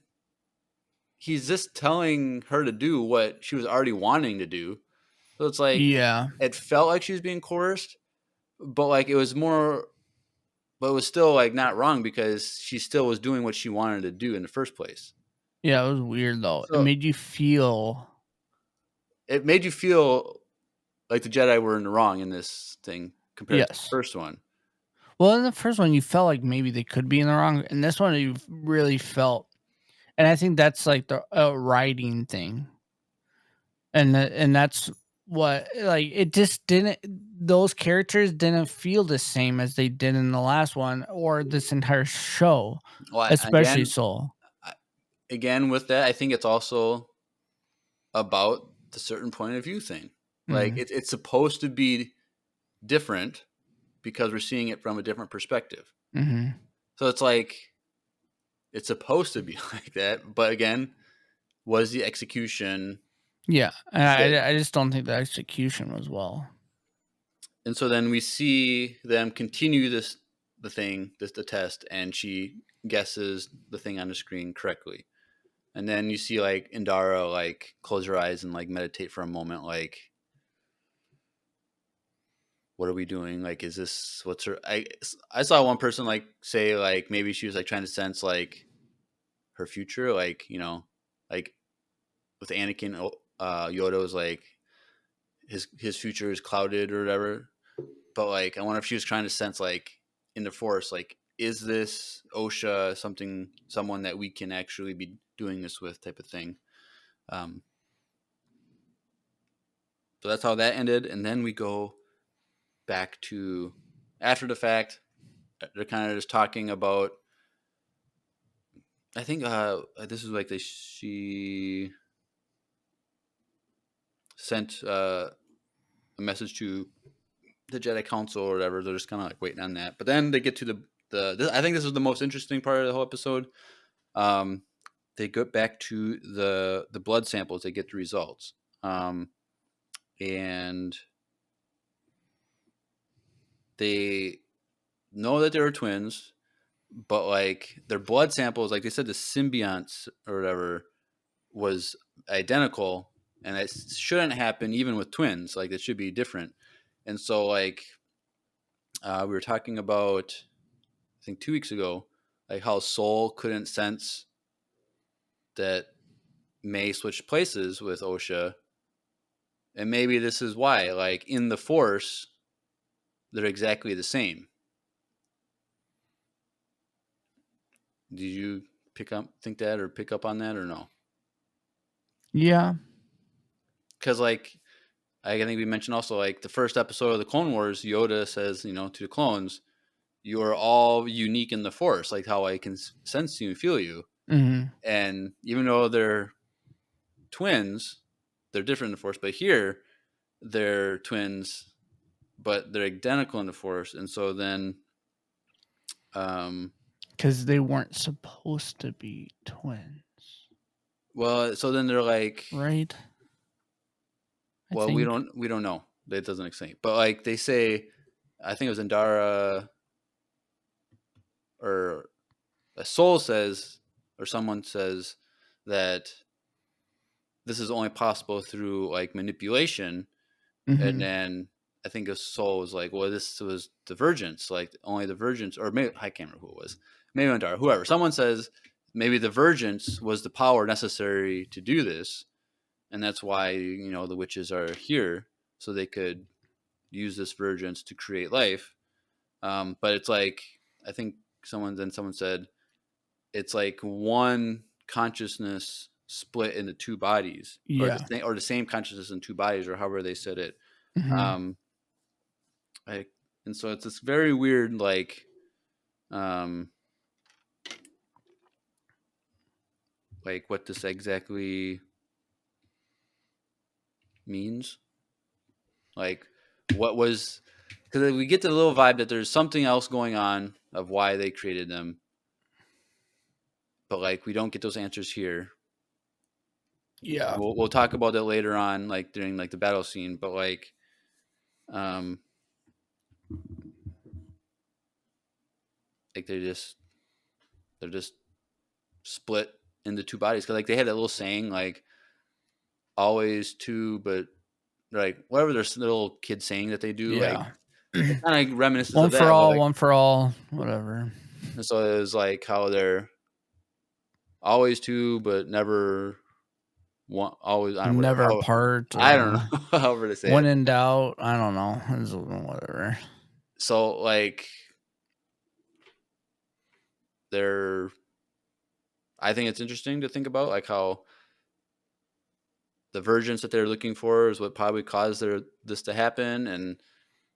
he's just telling her to do what she was already wanting to do. So it's like Yeah. it felt like she was being coerced, but like it was more, but it was still like not wrong because she still was doing what she wanted to do in the first place. Yeah, it was weird though. It So made you feel it made you feel like the Jedi were in the wrong in this thing compared to the yes. first one. Well, in the first one, you felt like maybe they could be in the wrong. In this one, you really felt, and I think that's like the writing thing, and that's what like it just didn't. Those characters didn't feel the same as they did in the last one or this entire show, Well, especially Soul. again with that, I think it's also about the certain point of view thing. Like Hmm. it's supposed to be different because we're seeing it from a different perspective. Hmm. So it's like it's supposed to be like that, but again, was the execution Yeah, and fit? I just don't think the execution was well. And so then we see them continue the test, and she guesses the thing on the screen correctly. And then you see like Indara like close her eyes and like meditate for a moment, like what are we doing? Like, is this what's her? I saw one person like say like maybe she was like trying to sense like her future, like like with Anakin, Yoda was like his future is clouded or whatever. But like, I wonder if she was trying to sense like in the Force, like, is this Osha someone that we can actually be doing this with, type of thing. Um, so that's how that ended, and then we go back to after the fact. They're kind of just talking about. I think this is like she sent a message to the Jedi Council or whatever. They're just kind of like waiting on that. But then they get to I think this is the most interesting part of the whole episode. Um, they go back to the blood samples. They get the results, and they know that they were twins. But like their blood samples, like they said, the symbionts or whatever was identical, and it shouldn't happen even with twins. Like it should be different. And so like we were talking about, I think 2 weeks ago, like how Soul couldn't sense that May switched places with Osha, and maybe this is why. Like in the Force, they're exactly the same. Did you pick up on that or no? Yeah. Because like I think we mentioned also like the first episode of the Clone Wars, Yoda says, to the clones, you are all unique in the Force, like how I can sense you and feel you. Mm-hmm. And even though they're twins, they're different in the Force. But here, they're twins, but they're identical in the Force. And so then, because they weren't supposed to be twins, well, so then they're like, right? well, we don't know. That doesn't explain. But like they say, I think it was Indara or a Soul says, or someone says that this is only possible through like manipulation. Mm-hmm. And then I think a Soul was like, well, this was divergence, like only the Virgins, or maybe I can't remember who it was, maybe Andar, whoever. Someone says maybe the Virgins was the power necessary to do this, and that's why the witches are here, so they could use this Virgins to create life. But it's like I think someone said it's like one consciousness split into two bodies, or Yeah. the same consciousness in two bodies, or however they said it. Mm-hmm. And so it's this very weird, like, what this exactly means. Like, what was, because we get the little vibe that there's something else going on of why they created them, but like we don't get those answers here. Yeah. We'll talk about that later on, like during like the battle scene, but like, like they're just split into two bodies, because like they had that little saying like always two, but like whatever their little kid saying that they do, like Yeah. it kind of reminisces One of for that. all, Like, one for all, whatever. and so it was like how they're always two, but never one. Always, I don't know. Never How, apart. I don't know however to say When it. in doubt, I don't know. It's whatever. So like they're. I think it's interesting to think about like how the versions that they're looking for is what probably caused this to happen, and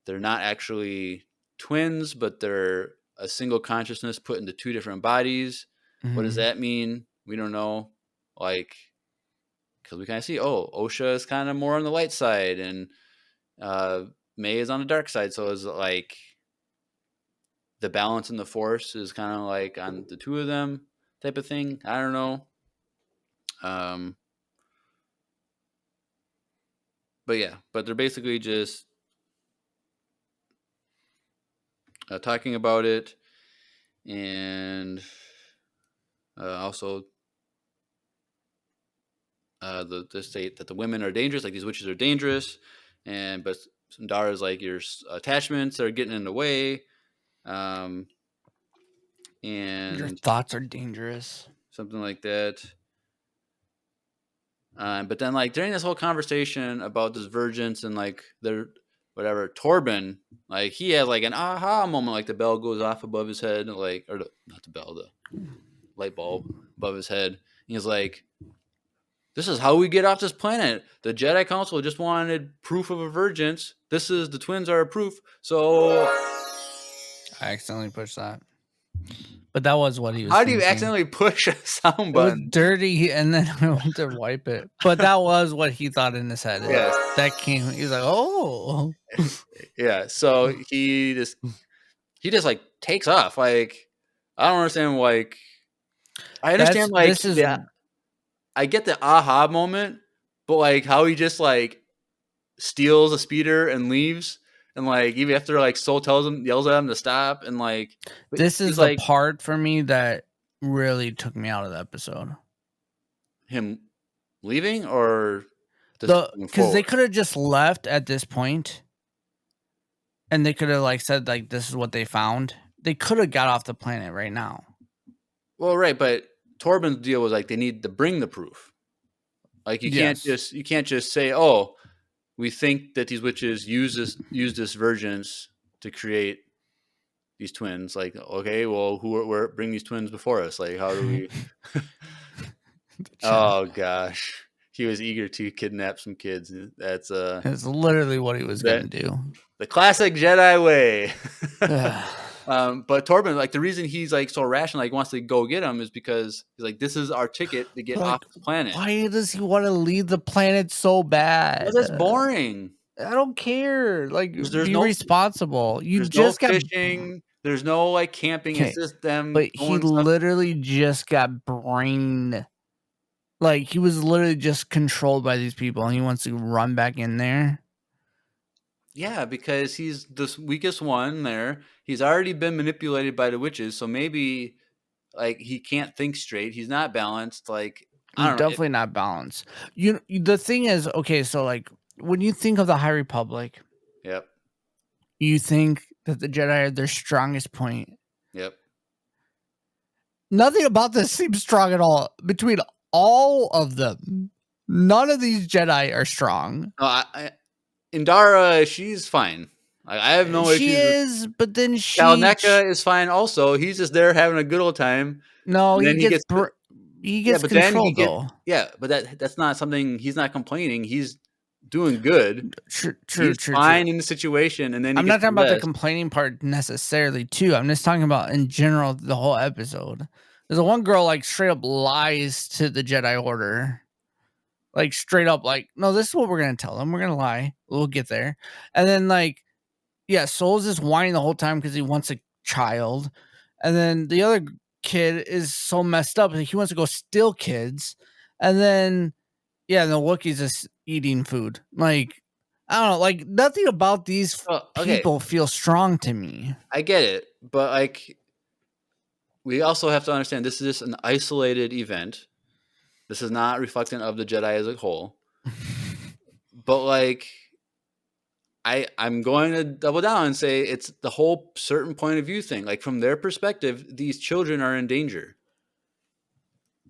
they're not actually twins, but they're a single consciousness put into two different bodies. Mm-hmm. What does that mean? We don't know. Like, because we kind of see, Osha is kind of more on the light side, and May is on the dark side. So it's like the balance in the Force is kind of like on the two of them type of thing. I don't know. But yeah, but they're basically just talking about it, and also the state that the women are dangerous, like these witches are dangerous, but Dara's like your attachments are getting in the way, Your and thoughts are dangerous. something like that. But then, like, during this whole conversation about this virgins and like their whatever, Torben, like, he has like an aha moment, like the bell goes off above his head, like, or not the bell, the light bulb above his head. He's like, "This is how we get off this planet. The Jedi Council just wanted proof of a virgins. The twins are a proof. So I accidentally pushed that. But that was what he was how do you thinking. accidentally push a sound It was button?" dirty, and then I went to wipe it. But that was what he thought in his head. Yes. That came. He was like, "Oh, Yeah. So he just like takes off. Like, I don't understand. Like, I understand. Like, this is yeah, I get the aha moment, but like how he just like steals a speeder and leaves, and like even after like Soul yells at him to stop, and like this is he's the like part for me that really took me out of the episode. him leaving or Because they could have just left at this point, and they could have like said like this is what they found. They could have got off the planet right now. Well, right, but Torben's deal was like they need to bring the proof. Like you can't just say, "Oh, we think that these witches use this virgins to create these twins." Like, okay, well, who bring these twins before us? Like, how do we? Oh gosh, he was eager to kidnap some kids. That's It's literally what he was gonna do. The classic Jedi way. But Torben, like the reason he's like so rational, like wants to go get him, is because he's like, this is our ticket to get off the planet. Why does he want to leave the planet so bad? Well, that's boring. I don't care. Like, be no responsible. You There's just no got fishing. There's no like camping. It's just them. But he literally just got brained. Like he was literally just controlled by these people, and he wants to run back in there. Yeah, because he's the weakest one there. He's already been manipulated by the witches, so maybe like he can't think straight. He's not balanced. Like I don't know. Definitely not balanced. The thing is, okay, so like when you think of the High Republic, Yep. You think that the Jedi are their strongest point. Yep. Nothing about this seems strong at all. Between all of them, none of these Jedi are strong. Indara, she's fine. I have no issues. She is, but then Kalneka is fine also. He's just there having a good old time. No, he gets controlled though. Yeah, but that's not something. He's not complaining. He's doing good. True. Fine in the situation, and then I'm not talking about the complaining part necessarily too. I'm just talking about in general the whole episode. There's a one girl like straight up lies to the Jedi Order. Like straight up, like, no, this is what we're gonna tell them. We're gonna lie. We'll get there. And then like, yeah, Soul's just whining the whole time because he wants a child. And then the other kid is so messed up that he wants to go steal kids. And then yeah, the Wookiee's just eating food. Like, I don't know, like nothing about these people feels strong to me. I get it, but like we also have to understand this is just an isolated event. This is not reflecting of the Jedi as a whole. But like I'm going to double down and say it's the whole certain point of view thing. Like from their perspective, these children are in danger.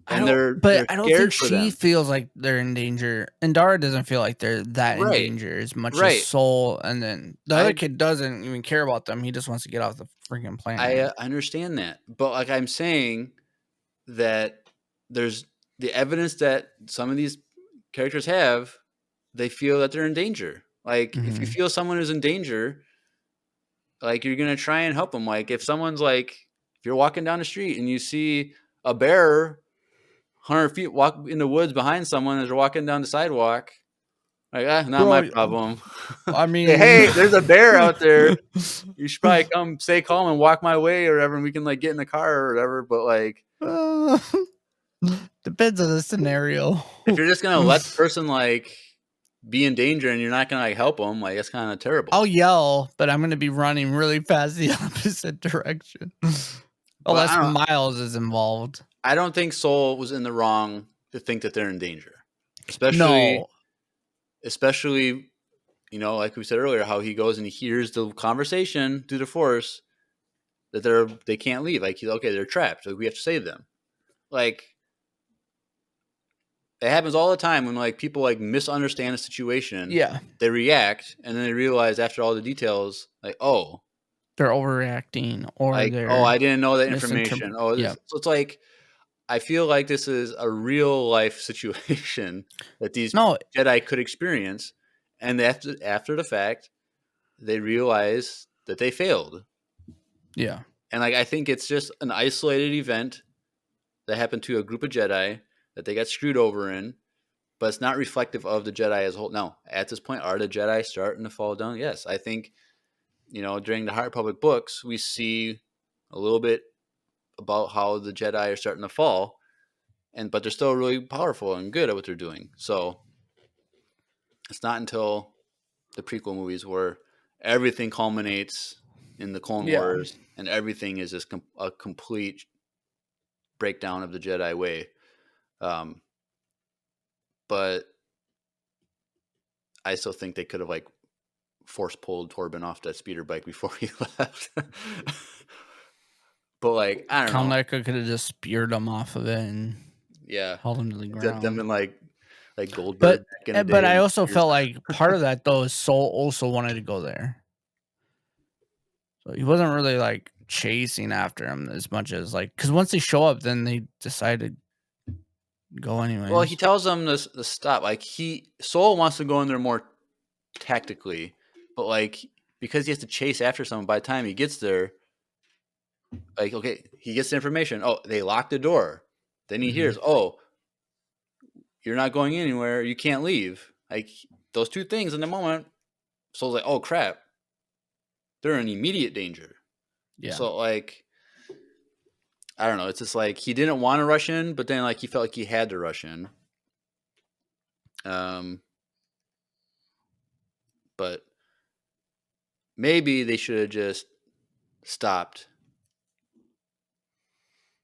And I don't think she feels like they're in danger. And Dara doesn't feel like they're that in danger as much as Soul. And then the other kid doesn't even care about them. He just wants to get off the freaking planet. I understand that. But like I'm saying that there's the evidence that some of these characters have, they feel that they're in danger. Like if you feel someone is in danger, like you're going to try and help them. Like if someone's like, if you're walking down the street and you see a bear 100 feet walk in the woods behind someone as they're walking down the sidewalk, like, not my problem. I mean, hey, there's a bear out there. You should probably come stay calm and walk my way or whatever. And we can like get in the car or whatever. But like, depends on the scenario. If you're just going to let the person like be in danger and you're not going to like help them, like that's kind of terrible. I'll yell, but I'm going to be running really fast the opposite direction. Unless Miles is involved. I don't think Soul was in the wrong to think that they're in danger. Especially, you know, like we said earlier, how he goes and he hears the conversation through the Force that they can't leave. Like, okay, they're trapped. Like, we have to save them. Like, it happens all the time when like people like misunderstand a situation. Yeah. They react, and then they realize after all the details, like, oh, They're overreacting or I they're didn't know that information. misinterpret. Oh, Yeah. so it's like I feel like this is a real life situation that these No. Jedi could experience, and after the fact, they realize that they failed. Yeah. And like I think it's just an isolated event that happened to a group of Jedi that they got screwed over in, but it's not reflective of the Jedi as a whole. Now, at this point, are the Jedi starting to fall down? Yes, I think during the High Republic books, we see a little bit about how the Jedi are starting to fall, but they're still really powerful and good at what they're doing. So it's not until the prequel movies where everything culminates in the Clone Yeah. Wars and everything is just a complete breakdown of the Jedi way. But I still think they could have like force pulled Torben off that speeder bike before he left. But like I don't know. Kalneka could have just speared him off of it and Yeah, held him to the ground. them in like Goldberg But back in the day. but I also felt like part of that though is Soul also wanted to go there. So he wasn't really like chasing after him as much as like because once they show up, then they decide to go anyways. Well, he tells them to stop. Like Soul wants to go in there more tactically, but like because he has to chase after someone. By the time he gets there, like okay, he gets the information. Oh, they locked the door. Then he hears, oh, you're not going anywhere. You can't leave. Like those two things in the moment. Soul's like, oh crap, they're in immediate danger. Yeah. So like, I don't know. It's just like he didn't want to rush in, but then like he felt like he had to rush in. But maybe they should have just stopped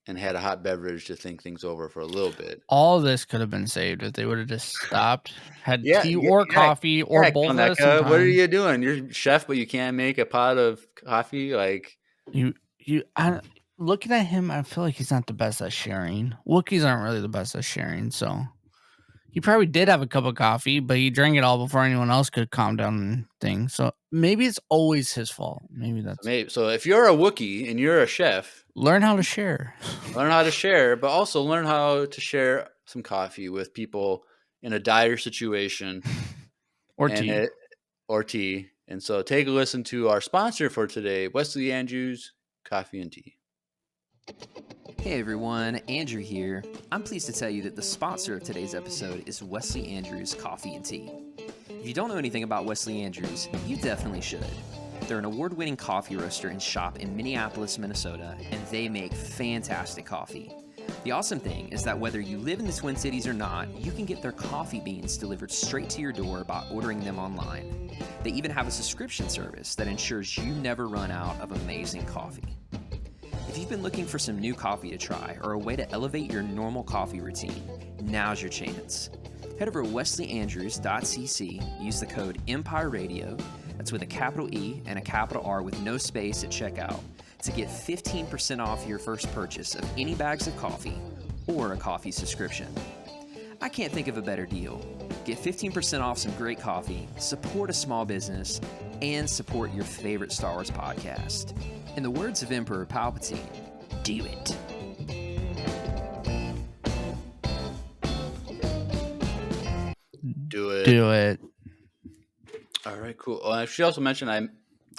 and had a hot beverage to think things over for a little bit. All this could have been saved if they would have just stopped, had tea or coffee or both at the same time. What are you doing? You're chef, but you can't make a pot of coffee. Like looking at him, I feel like he's not the best at sharing. Wookiees aren't really the best at sharing, so he probably did have a cup of coffee, but he drank it all before anyone else could calm down and thing. So maybe it's always his fault. Maybe that's so. If you're a Wookiee and you're a chef, learn how to share. Learn how to share, but also learn how to share some coffee with people in a dire situation, or tea. Or tea. And so take a listen to our sponsor for today, Wesley Andrews Coffee and Tea. Hey everyone, Andrew here. I'm pleased to tell you that the sponsor of today's episode is Wesley Andrews Coffee and Tea. If you don't know anything about Wesley Andrews, you definitely should. They're an award-winning coffee roaster and shop in Minneapolis, Minnesota, and they make fantastic coffee. The awesome thing is that whether you live in the Twin Cities or not, you can get their coffee beans delivered straight to your door by ordering them online. They even have a subscription service that ensures you never run out of amazing coffee. If you've been looking for some new coffee to try or a way to elevate your normal coffee routine, now's your chance. Head over to wesleyandrews.cc, use the code EMPIRERADIO, that's with a capital E and a capital R with no space at checkout, to get 15% off your first purchase of any bags of coffee or a coffee subscription. I can't think of a better deal. Get 15% off some great coffee, support a small business, and support your favorite Star Wars podcast. In the words of Emperor Palpatine, do it. Do it. All right, cool. She also mentioned,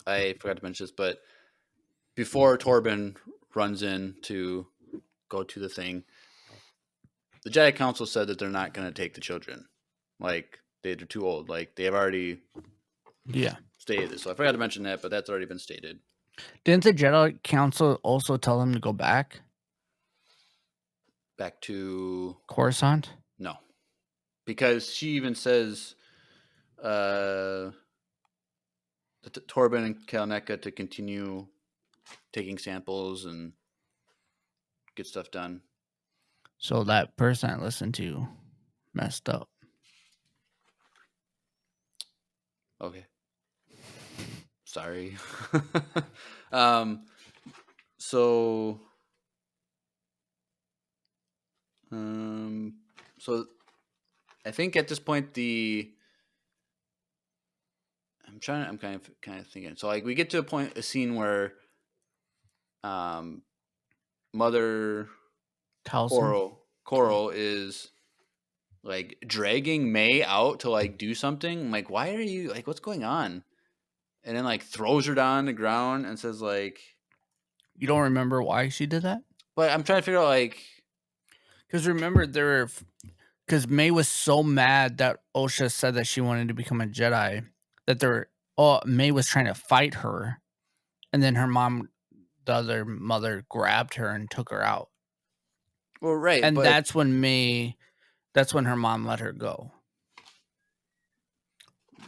I forgot to mention this, but before Torben runs in to go to the thing, the Jedi Council said that they're not going to take the children. Like, they're too old. Like, they have already stated this. So I forgot to mention that, but that's already been stated. Didn't the Jedi Council also tell them to go back? Back to Coruscant? No. Because she even says Torben and Kalneka to continue taking samples and get stuff done. So that person I listened to messed up. Okay. Sorry. So I think at this point I'm kind of thinking. So like we get to a scene where Mother Towson. Coral is like dragging May out to like do something. I'm like, why are you like, what's going on? And then like throws her down on the ground and says like, You don't remember why she did that? but I'm trying to figure out like, Because remember, because May was so mad that Osha said that she wanted to become a Jedi that May was trying to fight her, and then her mom, the other mother, grabbed her and took her out, well, right, and but that's when her mom let her go,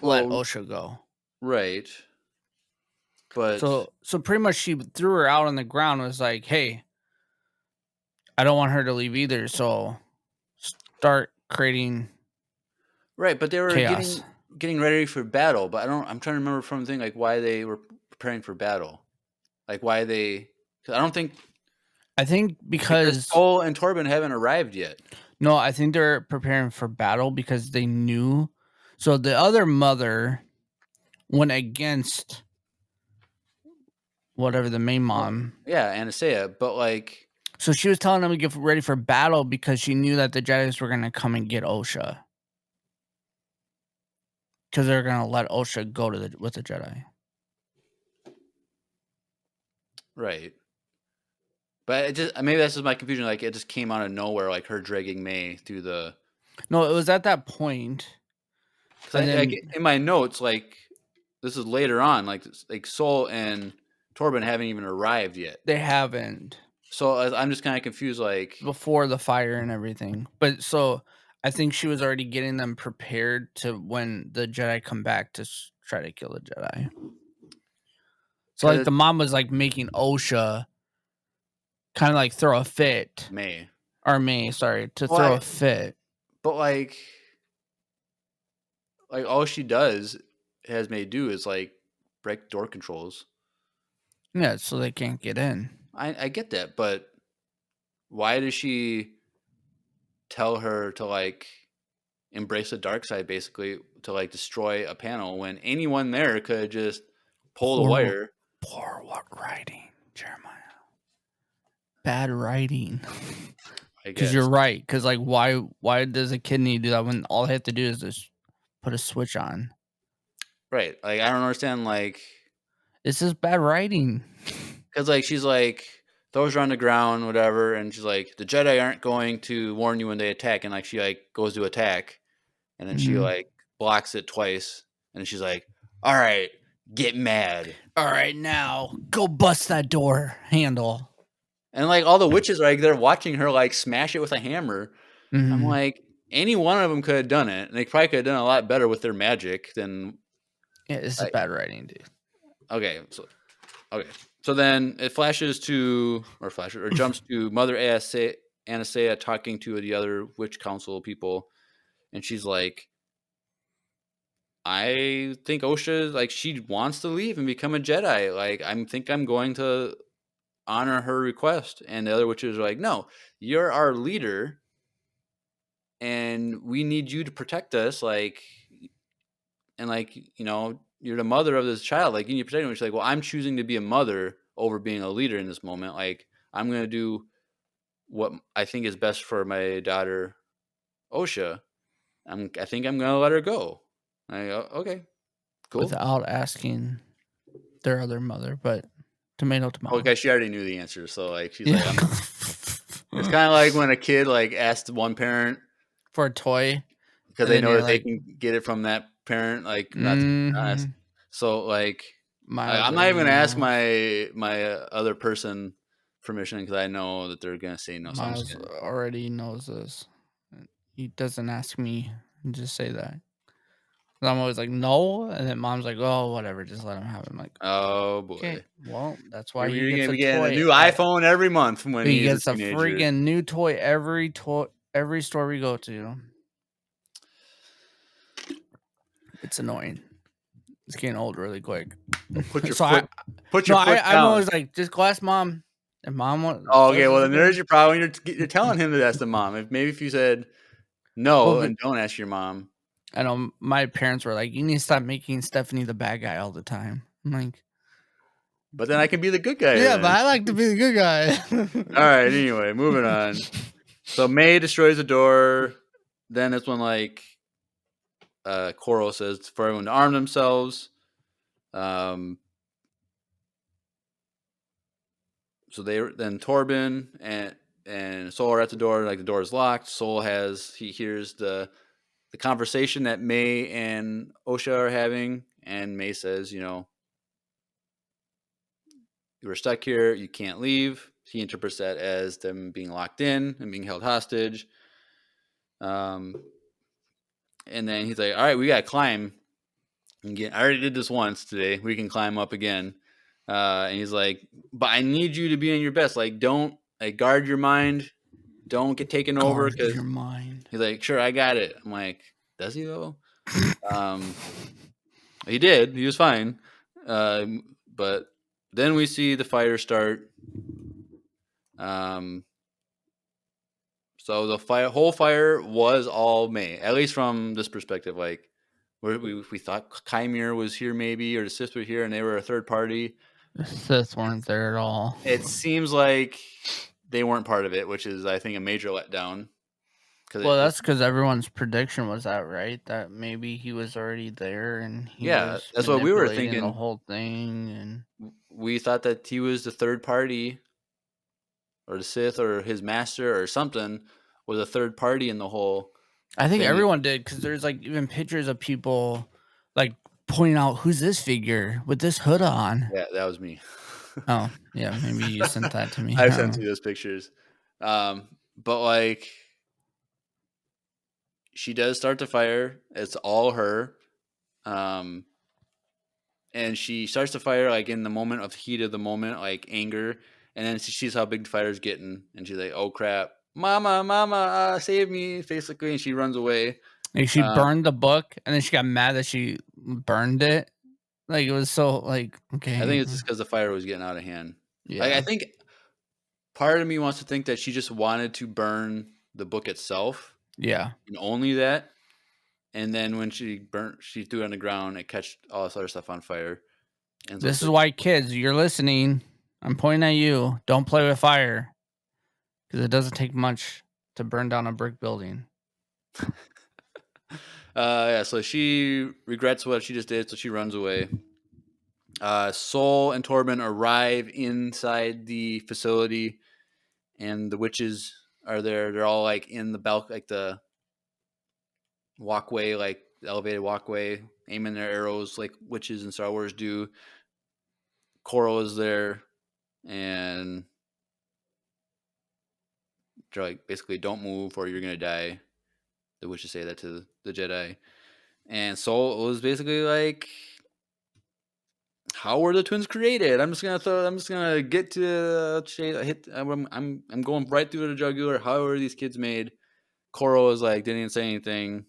let well, Osha go. right, but So pretty much she threw her out on the ground and was like, hey, I don't want her to leave either, so start creating right, but they were chaos. getting ready for battle. But I'm trying to remember from the thing like why they were preparing for battle, like why they. Cause I don't think I think because Cole and Torben haven't arrived yet. no, I think they're preparing for battle because they knew. So the other mother went against whatever the main mom. Yeah, Anastasia, but like, So she was telling them to get ready for battle because she knew that the Jedis were going to come and get Osha. Because they're going to let Osha go with the Jedi. right. But it just maybe that's just my confusion. Like it just came out of nowhere, like her dragging May through the. No, it was at that point. Because like in my notes, like this is later on, like Sol and Torben haven't even arrived yet. They haven't. So I'm just kind of confused, like before the fire and everything. But so I think she was already getting them prepared to when the Jedi come back to try to kill the Jedi. So like the mom was like making Osha kind of like throw a fit. May, sorry, to throw a fit. But like all she has May do is like break door controls. Yeah, so they can't get in. I get that, but why does she tell her to like embrace the dark side, basically to like destroy a panel when anyone there could just pull the wire? Poor what writing, Jeremiah? Bad writing. Because you're right. Because like, why does a kid need to do that when all they have to do is just put a switch on? Right. Like I don't understand. Like this is bad writing. Because like she's like throws her on the ground, whatever, and she's like, the Jedi aren't going to warn you when they attack, and like she like goes to attack, and then she like blocks it twice, and she's like, all right, get mad. All right, now go bust that door handle. And like all the witches are like they're watching her like smash it with a hammer. I'm like, any one of them could have done it, and they probably could have done a lot better with their magic than. Yeah, this is bad writing, dude. Okay, so then it jumps to Mother Anastasia talking to the other witch council people, and she's like, I think Osha, like, she wants to leave and become a Jedi. Like, I think I'm going to honor her request. And the other witches are like, no, you're our leader, and we need you to protect us. Like, and like, you know, you're the mother of this child. Like, you need to protect him. She's like, well, I'm choosing to be a mother over being a leader in this moment. Like, I'm going to do what I think is best for my daughter, Osha. I think I'm going to let her go. I go, okay, cool. Without asking their other mother, but tomato. Okay, she already knew the answer. So, like, she's like, it's kind of like when a kid, like, asks one parent for a toy. Because they know that they can get it from that parent, like, not to be honest. So, like, I'm not even going to ask my other person permission because I know that they're going to say no. So Miles already knows this. He doesn't ask me. Just say that. I'm always like, no. And then mom's like, oh, whatever. Just let him have it. I'm like, oh, boy. Okay, well, that's why you're going to be getting a new iPhone every month when he gets a freaking new toy every store we go to. It's annoying. It's getting old really quick. Put your foot down. I'm always like, just go ask mom. And mom wants. Oh, okay. Well, then there's your problem. You're telling him that that's the mom. If you said, No, Well, and don't ask your mom. I know my parents were like, "You need to stop making Stephanie the bad guy all the time." I'm like, But then I can be the good guy "Yeah, but then. I like to be the good guy." All right, anyway, moving on. So May destroys the door. Then it's when like Coral says for everyone to arm themselves. So then Torben and Soul are at the door. Like the door is locked. Soul he hears the conversation that May and Osha are having, and May says, you were stuck here. You can't leave. He interprets that as them being locked in and being held hostage. And then he's like, all right, we got to climb. I already did this once today. We can climb up again. And he's like, but I need you to be on your best. Like, don't guard your mind. Don't get taken over. Guard Because your mind. he's like, sure, I got it. I'm like, does he though? He did. He was fine. But then we see the fire start. So the whole fire was all May, at least from this perspective. Like, we thought Kymir was here maybe, or the Sith were here, and they were a third party. The Sith weren't there at all. It seems like they weren't part of it, which is, I think, a major letdown. Well, that's because everyone's prediction was that, right? That maybe he was already there and he was that's what we were manipulating thinking. the whole thing, and we thought that he was the third party, or the Sith, or his master, or something, was a third party in the whole. I think thing. everyone did, because there's like even pictures of people like pointing out, who's this figure with this hood on. Yeah, that was me. Oh yeah, maybe you sent that to me. I sent you those pictures. But like, she does start the fire. It's all her. And she starts the fire like in the moment of heat of the moment, like anger. And then she sees how big the fire's getting, and she's like, "Oh crap, mama, save me!" Basically, and she runs away. Like she burned the book, and then she got mad that she burned it. Like it was so like, okay. I think it's just because the fire was getting out of hand. Yeah. Like, I think part of me wants to think that she just wanted to burn the book itself. Yeah. And only that. And then when she threw it on the ground, it catch all this other stuff on fire. And so this is why, kids, you're listening. I'm pointing at you. Don't play with fire, because it doesn't take much to burn down a brick building. So she regrets what she just did, so she runs away. Sol and Torben arrive inside the facility, and the witches are there. They're all like in the like the walkway, like the elevated walkway, aiming their arrows like witches in Star Wars do. Coral is there, and they're like, basically, don't move or you're gonna die. The witches say that to the Jedi. And Sol was basically like, how were the twins created? I'm just gonna get to hit. I'm going right through the jugular. How are these kids made? Coral was like, didn't even say anything.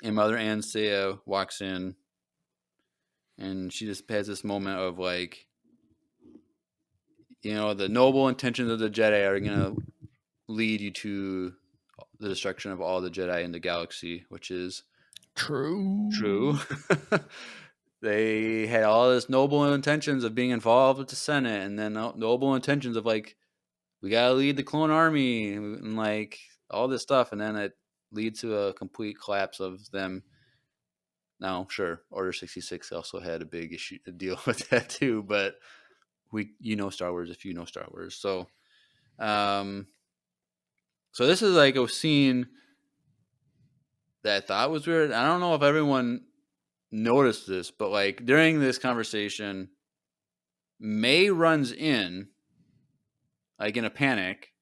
And Mother Ansea walks in, and she just has this moment of like, the noble intentions of the Jedi are gonna lead you to the destruction of all the Jedi in the galaxy, which is true. They had all this noble intentions of being involved with the Senate, and then noble intentions of like, we gotta lead the clone army, and like all this stuff, and then it leads to a complete collapse of them. Now, sure, Order 66 also had a big issue to deal with that too, but Star Wars if you know Star Wars. So this is like a scene that I thought was weird. I don't know if everyone noticed this, but like during this conversation, May runs in like in a panic,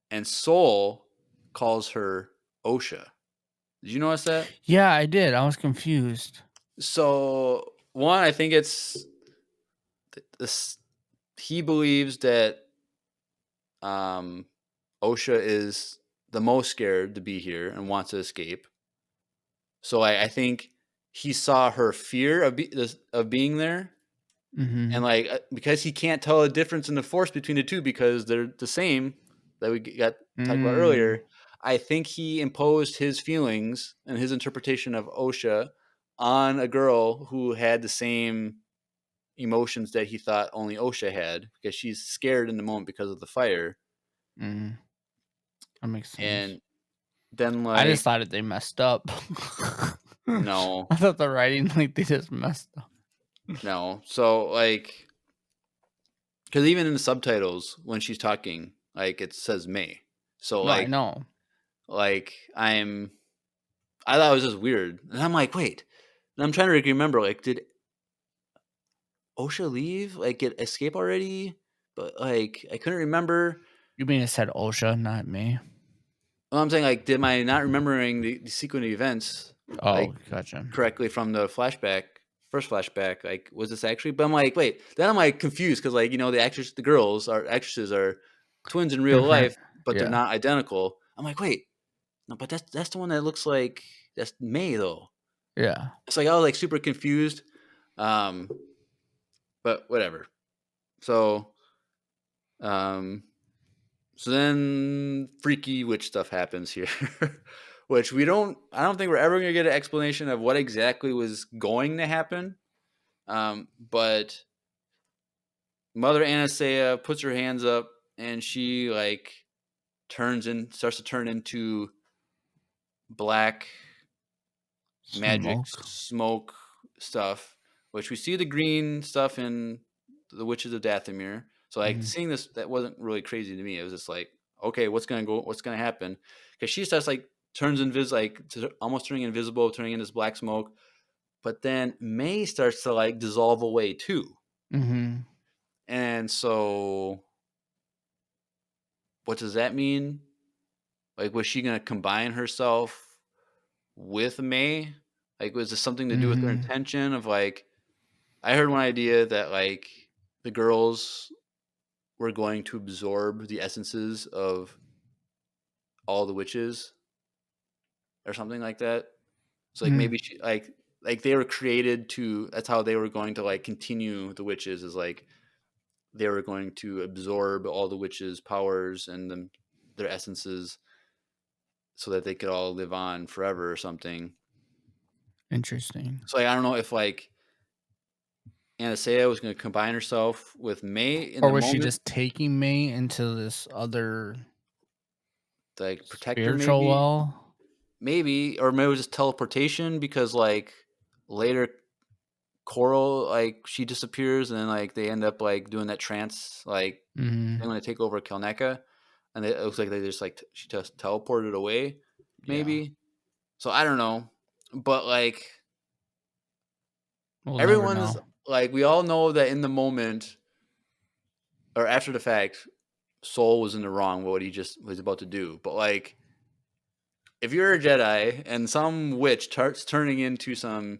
and Sol calls her Osha. Did you notice that? Yeah, I did. I was confused. So one, I think it's this. He believes that Osha is the most scared to be here and wants to escape. So I think he saw her fear of being there, and like because he can't tell the difference in the Force between the two because they're the same that we got talked about earlier. I think he imposed his feelings and his interpretation of OSHA on a girl who had the same emotions that he thought only OSHA had, because she's scared in the moment because of the fire. That makes sense. And then I like just thought they messed up. no, I thought the writing, like, they just messed up. no. So like, because even in the subtitles when she's talking, like it says May. So Well, I like, know. like I thought it was just weird, and I'm like, wait. And I'm trying to remember, like, did OSHA leave? Like, get escape already? But like, I couldn't remember. You mean it said OSHA, not me? Well, I'm saying, like, did my not remembering the sequence of events Oh, like gotcha. correctly from the flashback, first flashback? Like, was this actually? But I'm like, wait. Then I'm like confused because, like, the girls are actresses are twins in real Different. life, but they're Yeah. not identical. I'm like, wait, no, but that's the one that looks like that's May though. Yeah. It's like I was like super confused. But whatever. So, so then freaky witch stuff happens here, which I don't think we're ever going to get an explanation of what exactly was going to happen. But Mother Anastasia puts her hands up and she like starts to turn into black magic smoke stuff, which we see the green stuff in the Witches of Dathomir. So like seeing this, that wasn't really crazy to me. It was just like, okay, what's gonna happen? Because she starts like almost turning invisible, turning into this black smoke. But then May starts to like dissolve away too. And so, what does that mean? Like, was she gonna combine herself with May? Like, was this something to do with her intention of like? I heard one idea that like the girls were going to absorb the essences of all the witches or something like that. So like maybe she like they were created to, that's how they were going to like continue the witches, is like they were going to absorb all the witches' powers and their essences so that they could all live on forever or something. Interesting. So like, I don't know if like Anastasia was going to combine herself with May in Or the was she moment, just taking May into this other like protect her spiritual maybe, or maybe it was just teleportation because like later Coral, like she disappears and then like they end up like doing that trance, like they want to take over Kelneka, and it looks like they just like she just teleported away, maybe. So I don't know, but like We'll never everyone's know. like, we all know that in the moment or after the fact, Soul was in the wrong with what he just was about to do. But like, if you're a Jedi and some witch starts turning into some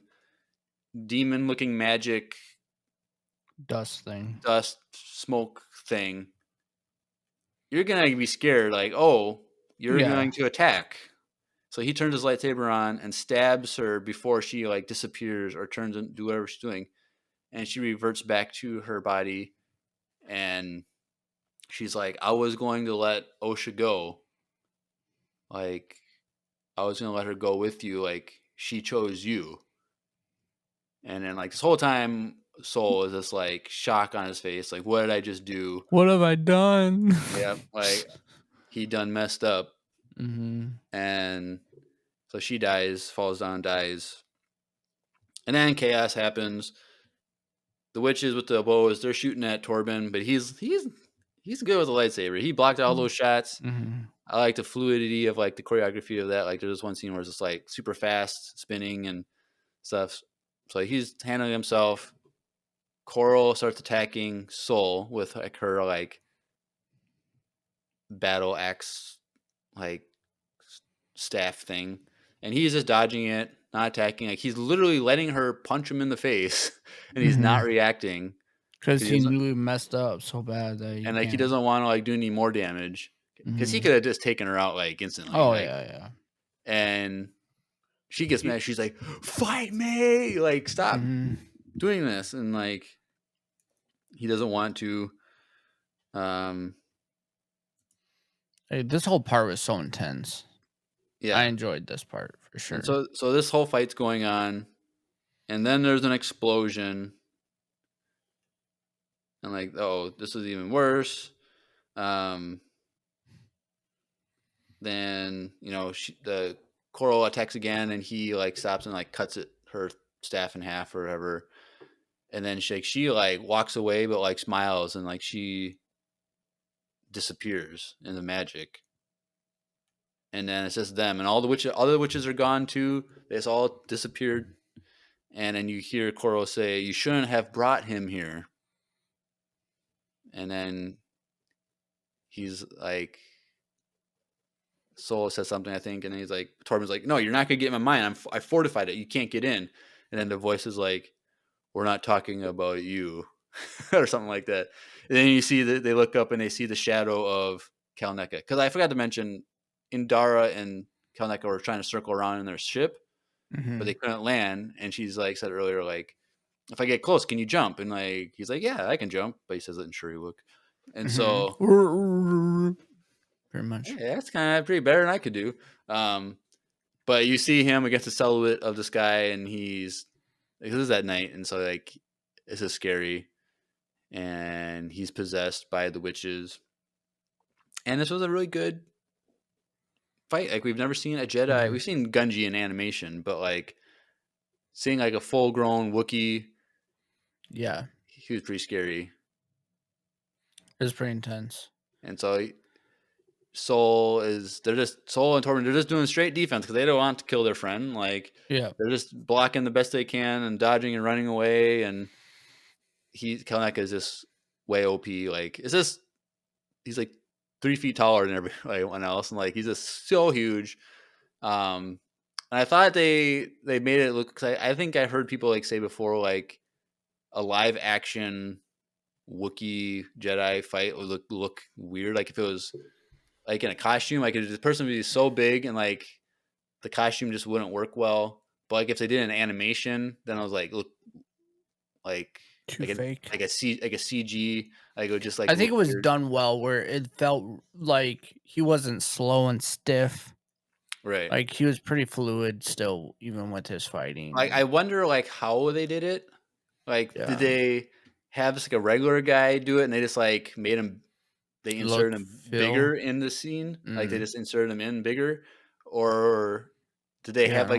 demon-looking magic Dust thing. dust smoke thing, you're gonna be scared. Like, oh, you're going to attack. So he turns his lightsaber on and stabs her before she like disappears or turns and do whatever she's doing, and she reverts back to her body, and she's like, I was going to let OSHA go. Like, I was going to let her go with you. Like, she chose you. And then, like, this whole time, Soul is just like shock on his face. Like, what did I just do? What have I done? Yeah. Like, he done messed up. Mm-hmm. And so she dies, falls down, dies. And then chaos happens. The witches with the bows, they're shooting at Torben, but he's good with a lightsaber. He blocked all those shots. Mm-hmm. I like the fluidity of like the choreography of that. Like there's one scene where it's just like super fast spinning and stuff. So he's handling himself. Coral starts attacking Soul with like her like battle axe like staff thing, and he's just dodging it, not attacking. Like he's literally letting her punch him in the face, and he's not reacting Because he doesn't, knew he messed up so bad that and like he doesn't want to like do any more damage because he could have just taken her out like instantly. Oh like, yeah. And she gets mad. She's like, "Fight me! Like, stop doing this!" And like, he doesn't want to. Hey, this whole part was so intense. I Yeah. enjoyed this part for sure. And so this whole fight's going on, and then there's an explosion, and like, oh, this is even worse. Then the Coral attacks again, and he like stops and like cuts her staff in half or whatever, and then she like walks away, but like smiles, and like she disappears in the magic. And then it's just them, and all the other witches are gone too. They just all disappeared. And then you hear Coral say, "You shouldn't have brought him here." And then he's like, Soul says something, I think, and then he's like, Torben's like, "No, you're not gonna get in my mind. I fortified it. You can't get in." And then the voice is like, "We're not talking about you," or something like that. And then you see that they look up and they see the shadow of Kalneka. Because I forgot to mention, Indara and Kalneka were trying to circle around in their ship, but they couldn't land. And she's like said earlier, like, "If I get close, can you jump?" And like he's like, "Yeah, I can jump," but he says it in Shuriwook. And so, pretty much. yeah, that's kind of pretty better than I could do. But you see him against the silhouette of this guy, and he's like, this is at night, and so like this is scary, and he's possessed by the witches. And this was a really good fight. Like, we've never seen a Jedi. We've seen Gungi in animation, but like seeing like a full grown Wookiee, Yeah, he was pretty scary. it was pretty intense. And so Soul and Torben, they're just doing straight defense because they don't want to kill their friend. Like, Yeah, they're just blocking the best they can and dodging and running away. And Kalneka is just way OP. Like, it's just, he's like 3 feet taller than everyone else, and like he's just so huge. And I thought they made it look. Cause I think I heard people like say before, like a live action Wookiee Jedi fight would look weird. Like, if it was like in a costume, like the person would be so big and like the costume just wouldn't work well. But like if they did an animation, then I was like, look, like too like fake. a CG, like it would just like I think it look was weird. done well, where it felt like he wasn't slow and stiff. Right. Like, he was pretty fluid still, even with his fighting. Like, I wonder like how they did it. Like, Yeah. did they have just like a regular guy do it, and they just like made him, they inserted him bigger in the scene, like they just inserted him in bigger, or did they have I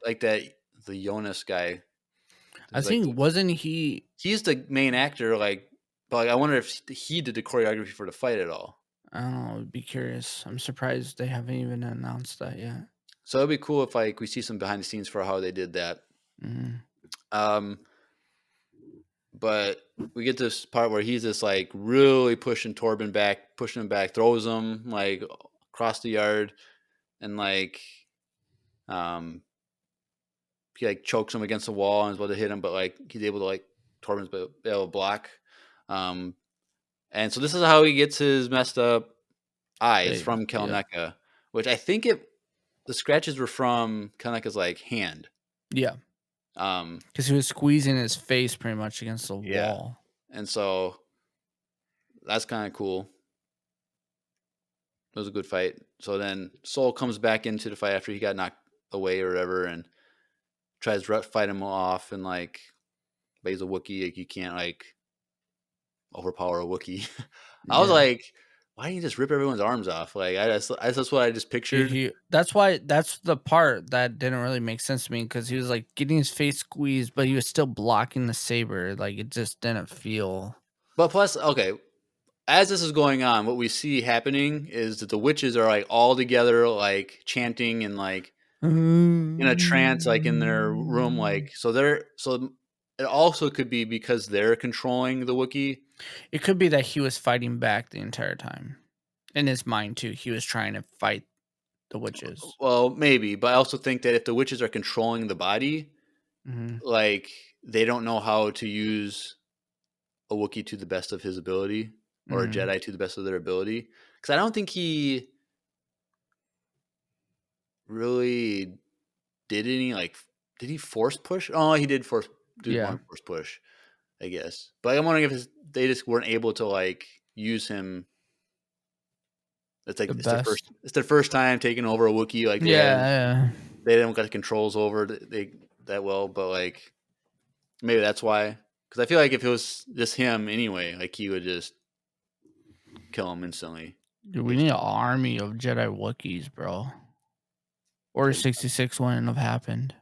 like don't know. the Jonas guy? I Who's, like, think wasn't he? he's the main actor, like, but like I wonder if he did the choreography for the fight at all. I don't know. I'd be curious. I'm surprised they haven't even announced that yet. So it'd be cool if like we see some behind the scenes for how they did that. Mm-hmm. But we get this part where he's just like really pushing Torben back, pushing him back, throws him like across the yard, and like he like chokes him against the wall and is about to hit him, but like he's able to like Torben's able to block. And so this is how he gets his messed up eyes from Kalneka, which I think the scratches were from Kalneka's like hand. Yeah. Because he was squeezing his face pretty much against the wall. And so that's kind of cool. It was a good fight. So then Soul comes back into the fight after he got knocked away or whatever, and tries to fight him off, and like, but he's a Wookiee, like you can't like overpower a Wookiee. I was like, why didn't you just rip everyone's arms off? Like, that's what I just pictured. That's the part that didn't really make sense to me, because he was like getting his face squeezed, but he was still blocking the saber. Like, it just didn't feel. But plus, okay, as this is going on, what we see happening is that the witches are like all together, like chanting and like in a trance, like in their room, like so it also could be because they're controlling the Wookiee. It could be that he was fighting back the entire time. In his mind too, he was trying to fight the witches. Well, maybe, but I also think that if the witches are controlling the body, like they don't know how to use a Wookiee to the best of his ability, or a Jedi to the best of their ability. Because I don't think he really did any like. Did he force push? Oh, he did one force push, I guess. But I'm wondering if they just weren't able to like use him It's like The best. it's their first time taking over a Wookiee. Like Yeah. they didn't got the controls over that well, but like maybe that's why. Because I feel like if it was just him anyway, like he would just kill him instantly. Dude, we need an army of Jedi Wookiees, bro. Order 66 wouldn't have happened.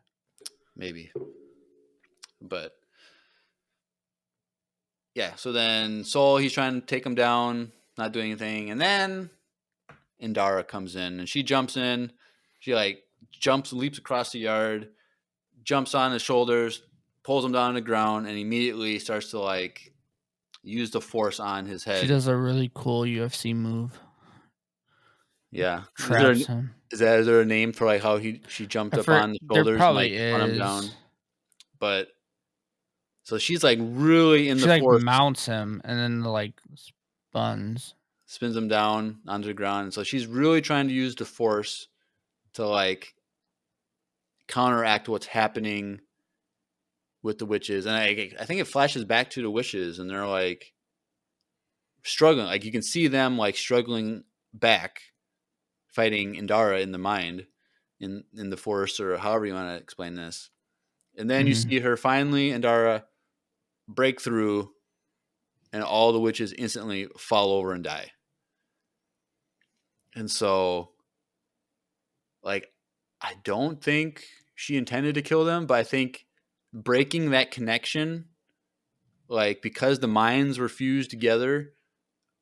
Maybe. But yeah, so then Sol, he's trying to take him down, not doing anything, and then Indara comes in and she jumps in. She like leaps across the yard, jumps on his shoulders, pulls him down on the ground, and immediately starts to like use the force on his head. She does a really cool UFC move. Yeah. Traps him. Is there a name for like how she jumped up on the shoulders and like run him down? But so she's like really in the force. She like mounts him and then like spins him down onto the ground. And so she's really trying to use the force to like counteract what's happening with the witches. And I think it flashes back to the witches and they're like struggling. Like you can see them like struggling back, fighting Indara in the mind, in the force, or however you want to explain this. And then you see her finally, Indara, break through, and all the witches instantly fall over and die. And so, like, I don't think she intended to kill them, but I think breaking that connection, like, because the minds were fused together,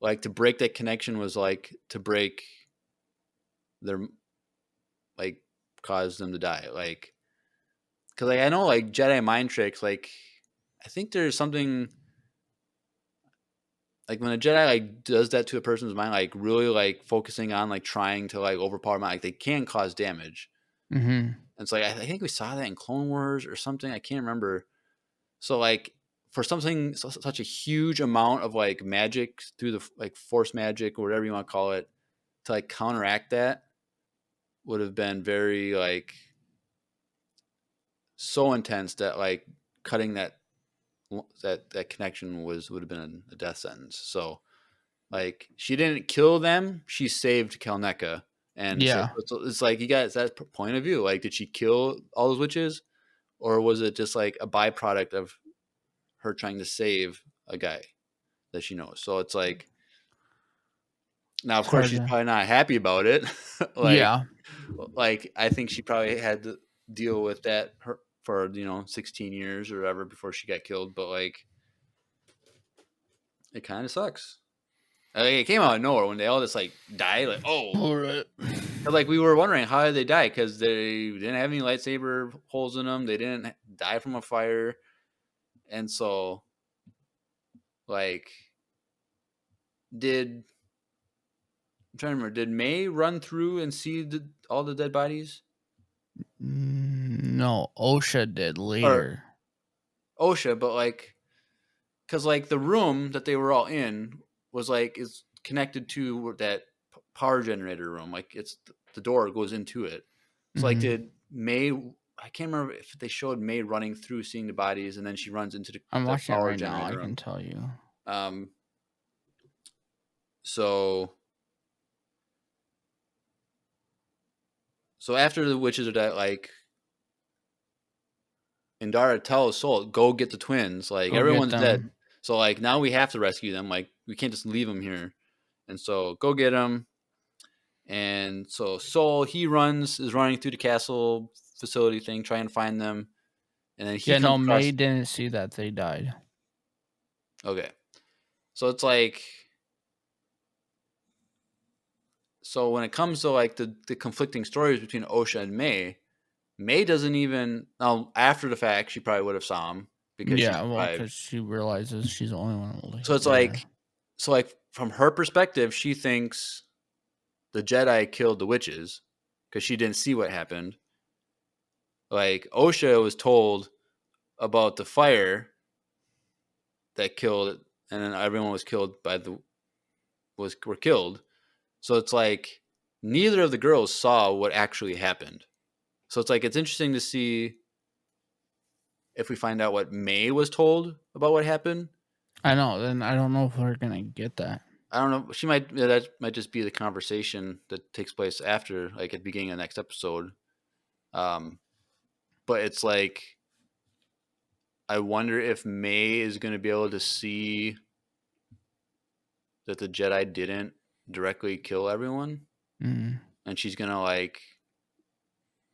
like, to break that connection was like to break their, like, cause them to die. Like, because like, I know, like, Jedi mind tricks, like, I think there's something like when a Jedi like does that to a person's mind, like really like focusing on like trying to like overpower mind, like they can cause damage. And it's like I think we saw that in Clone Wars or something. I can't remember. So like for something such a huge amount of like magic through the like force magic or whatever you want to call it to like counteract that would have been very like so intense that like cutting that connection would have been a death sentence. So like she didn't kill them, she saved Kelneka. And so it's like you got that point of view. Like, did she kill all those witches, or was it just like a byproduct of her trying to save a guy that she knows? So it's like, now of course she's probably not happy about it. Like I think she probably had to deal with that for 16 years or whatever before she got killed. But like, it kind of sucks. Like, it came out of nowhere when they all just like died. Like, all right. Like we were wondering how did they die, because they didn't have any lightsaber holes in them. They didn't die from a fire, and so like, I'm trying to remember, did May run through and see all the dead bodies? No, Osha did later. Osha, but like, because like the room that they were all in was like is connected to that power generator room. Like it's the door goes into it. So like, did May? I can't remember if they showed May running through, seeing the bodies, and then she runs into the watching power it right generator now. room. I can tell you. So after the witches are dead, like Indara tells Sol, go get the twins. Like everyone's dead. So like now we have to rescue them. Like we can't just leave them here. And so go get them. And so Sol, is running through the castle facility thing, trying to find them. And then May didn't see that they died. Okay. So it's like, so when it comes to like the conflicting stories between Osha and May doesn't even, now after the fact, she probably would have saw him because because she realizes she's the only one. So it's like, from her perspective, she thinks the Jedi killed the witches because she didn't see what happened. Like Osha was told about the fire that killed, and then everyone was killed were killed. So it's like neither of the girls saw what actually happened. So it's like, it's interesting to see if we find out what May was told about what happened. I know. Then I don't know if we're going to get that. I don't know. She might that might just be the conversation that takes place after, like at the beginning of the next episode. Um, but it's like I wonder if May is going to be able to see that the Jedi didn't directly kill everyone, Mm, and she's gonna like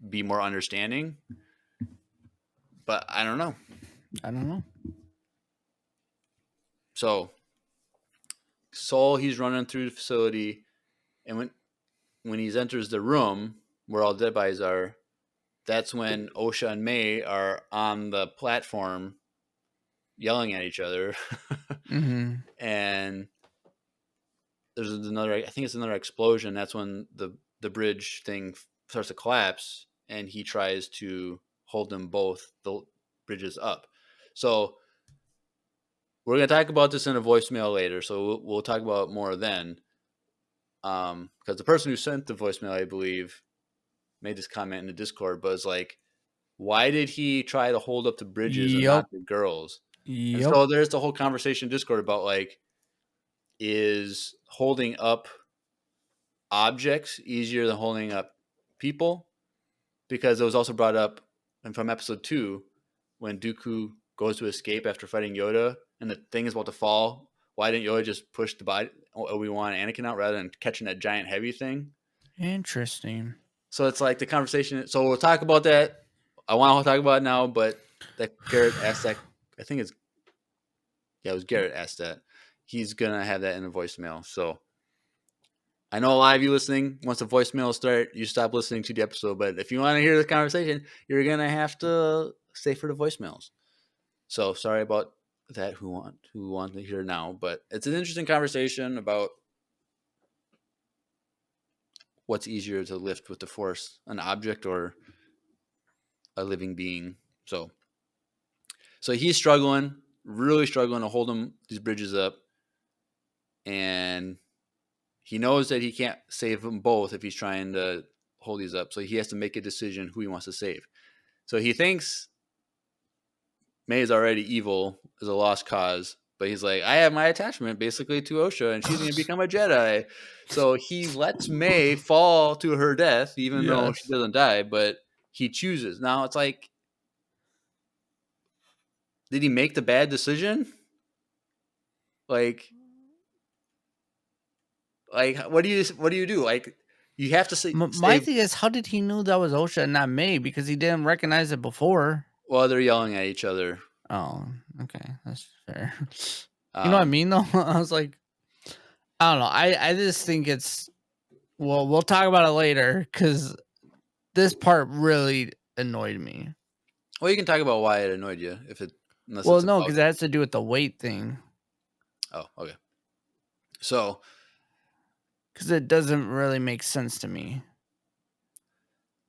be more understanding. But I don't know. I don't know. So Saul, he's running through the facility, and when he enters the room where all the dead bodies are, that's when Osha and May are on the platform yelling at each other. Mm-hmm. And there's another, I think it's another explosion. That's when the bridge thing starts to collapse, and he tries to hold them both, the bridges up. So we're going to talk about this in a voicemail later. So we'll talk about it more then. Because the person who sent the voicemail, I believe, made this comment in the Discord, but it's like, why did he try to hold up the bridges and Yep. not the girls? And Yep. so there's the whole conversation in Discord about like, is holding up objects easier than holding up people? Because it was also brought up and from episode 2 when Dooku goes to escape after fighting Yoda and the thing is about to fall. Why didn't Yoda just push the body Obi-Wan and Anakin out rather than catching that giant heavy thing? Interesting. So it's like the conversation. So we'll talk about that. I want to talk about it now, but that Garrett asked that. I think it's it was Garrett asked that. He's gonna have that in the voicemail. So I know a lot of you listening, once the voicemail start, you stop listening to the episode. But if you want to hear the conversation, you're gonna have to stay for the voicemails. So sorry about that. Who want to hear now? But it's an interesting conversation about what's easier to lift with the Force, an object or a living being. So he's struggling, really struggling to hold these bridges up, and he knows that he can't save them both if he's trying to hold these up. So he has to make a decision who he wants to save. So he thinks May is already evil, is a lost cause, but he's like, I have my attachment basically to Osha, and she's going to become a Jedi. So he lets May fall to her death, even though she doesn't die, but he chooses. Now it's like, did he make the bad decision? Like what do you do? Like, you have to say. My thing is, how did he know that was Osha and not May? Because he didn't recognize it before. Well, they're yelling at each other. Oh, okay, that's fair. You know what I mean, though. I was like, I don't know. I just think it's. Well, we'll talk about it later because this part really annoyed me. Well, you can talk about why it annoyed you if it. Well, no, because it has to do with the weight thing. Oh, okay. So, because it doesn't really make sense to me.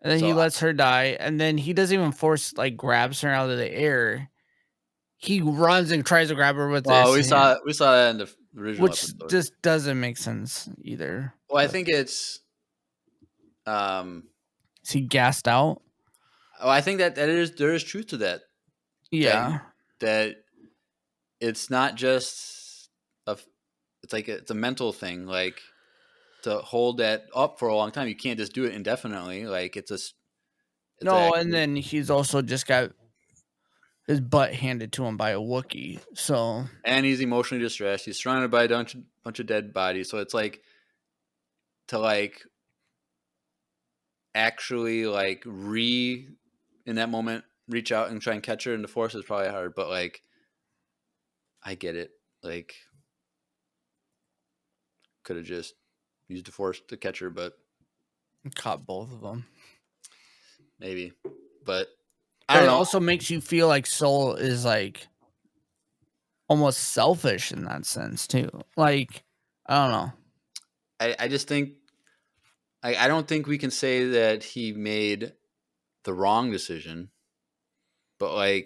And then So, he lets her die, and then he doesn't even grabs her out of the air. He runs and tries to grab her with well, his we saw hand, that in the original which episode. just doesn't make sense either. Well, I think it's. Is he gassed out? Oh, I think that there is truth to that. Yeah. That it's not just it's a mental thing. Like, to hold that up for a long time, you can't just do it indefinitely. Like, and then he's also just got his butt handed to him by a Wookiee. So, and he's emotionally distressed. He's surrounded by a bunch of dead bodies. So it's like to actually in that moment reach out and try and catch her in the Force is probably hard. But I get it. Like, could have just used the Force to catch her, but caught both of them. Maybe, but I don't know. It also makes you feel like Soul is almost selfish in that sense too. I don't know. I just think I don't think we can say that he made the wrong decision, but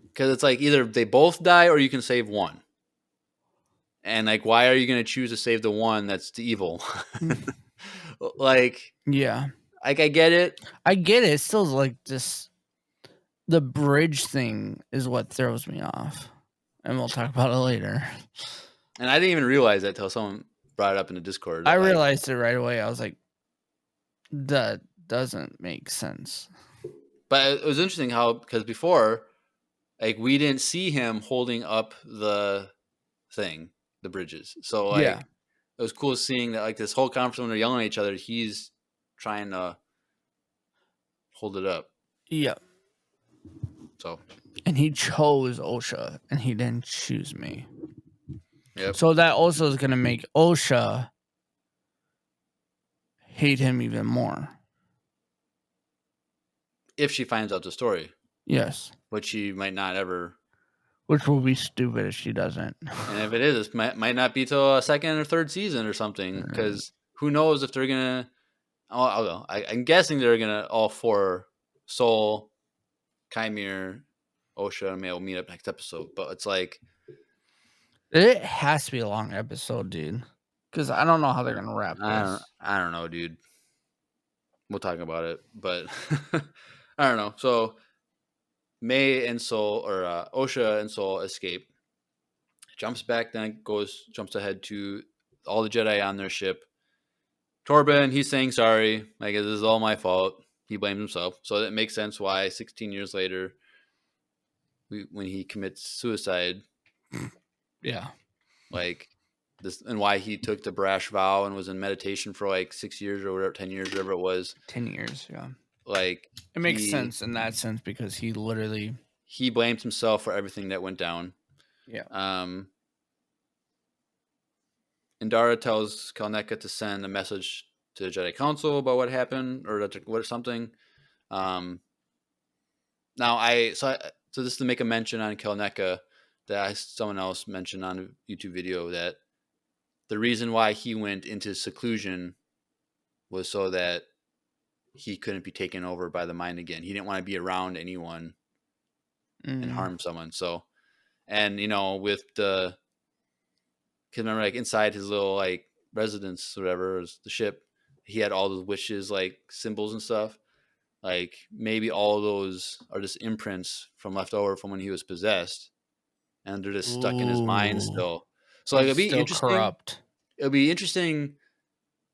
because it's either they both die or you can save one. And why are you going to choose to save the one that's the evil? Yeah. I get it. I get it. It's still this. The bridge thing is what throws me off. And we'll talk about it later. And I didn't even realize that till someone brought it up in the Discord. I Like, realized it right away. I was like, that doesn't make sense. but it was interesting how, because before, like, we didn't see him holding up the thing, the bridges. So, like, Yeah. it was cool seeing that, like, this whole conference when they're yelling at each other, he's trying to hold it up. Yeah. So, And he chose OSHA and he didn't choose me. yep. So that also is going to make OSHA hate him even more. If she finds out the story, Yes. which she might not ever. Which will be stupid if she doesn't. And if it is, it might not be till a second or third season or something. Because who knows if they're going to. I'm guessing they're going to, all four, Soul, Chimere, OSHA, and May will meet up next episode. But it's like. It has to be a long episode, dude. Because I don't know how they're going to wrap this. I don't know, dude. We'll talk about it. But I don't know. So May and Soul, or OSHA and Soul, escape. Jumps back, then jumps ahead to all the Jedi on their ship. Torben, he's saying sorry. Like, this is all my fault. He blames himself. So it makes sense why 16 years later, when he commits suicide, Yeah. like this, and why he took the brash vow and was in meditation for like 6 years or whatever, 10 years, whatever it was. 10 years, yeah. Like, it makes sense in that sense because he literally. He blames himself for everything that went down. Yeah. Indara tells Kalneka to send a message to the Jedi Council about what happened, or something. Now, so just to make a mention on Kalneka, that someone else mentioned on a YouTube video, that the reason why he went into seclusion was so that he couldn't be taken over by the mind again. He didn't want to be around anyone and harm someone. So, and with the. Because remember, like, inside his little, like, residence or whatever, the ship, he had all those wishes, like, symbols and stuff. Like, maybe all those are just imprints from leftover from when he was possessed, and they're just stuck in his mind still. So, like, it'd be interesting. Corrupt. It'll be interesting.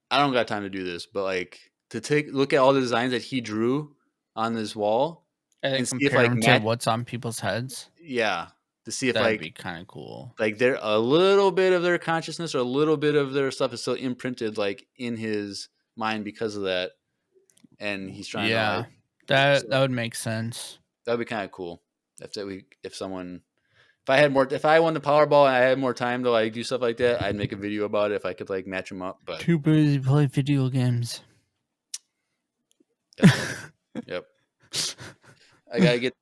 I don't got time to do this, but, like, to look at all the designs that he drew on this wall and see compare if, like, them to what's on people's heads. Yeah, to see if that'd like be kind of cool. Like, they're a little bit of their consciousness or a little bit of their stuff is still imprinted, like, in his mind because of that, and he's trying to. Yeah, that would make sense. That would be kind of cool if I won the Powerball and I had more time to, like, do stuff like that, I'd make a video about it if I could, like, match them up. But too busy to play video games. Yep. I gotta get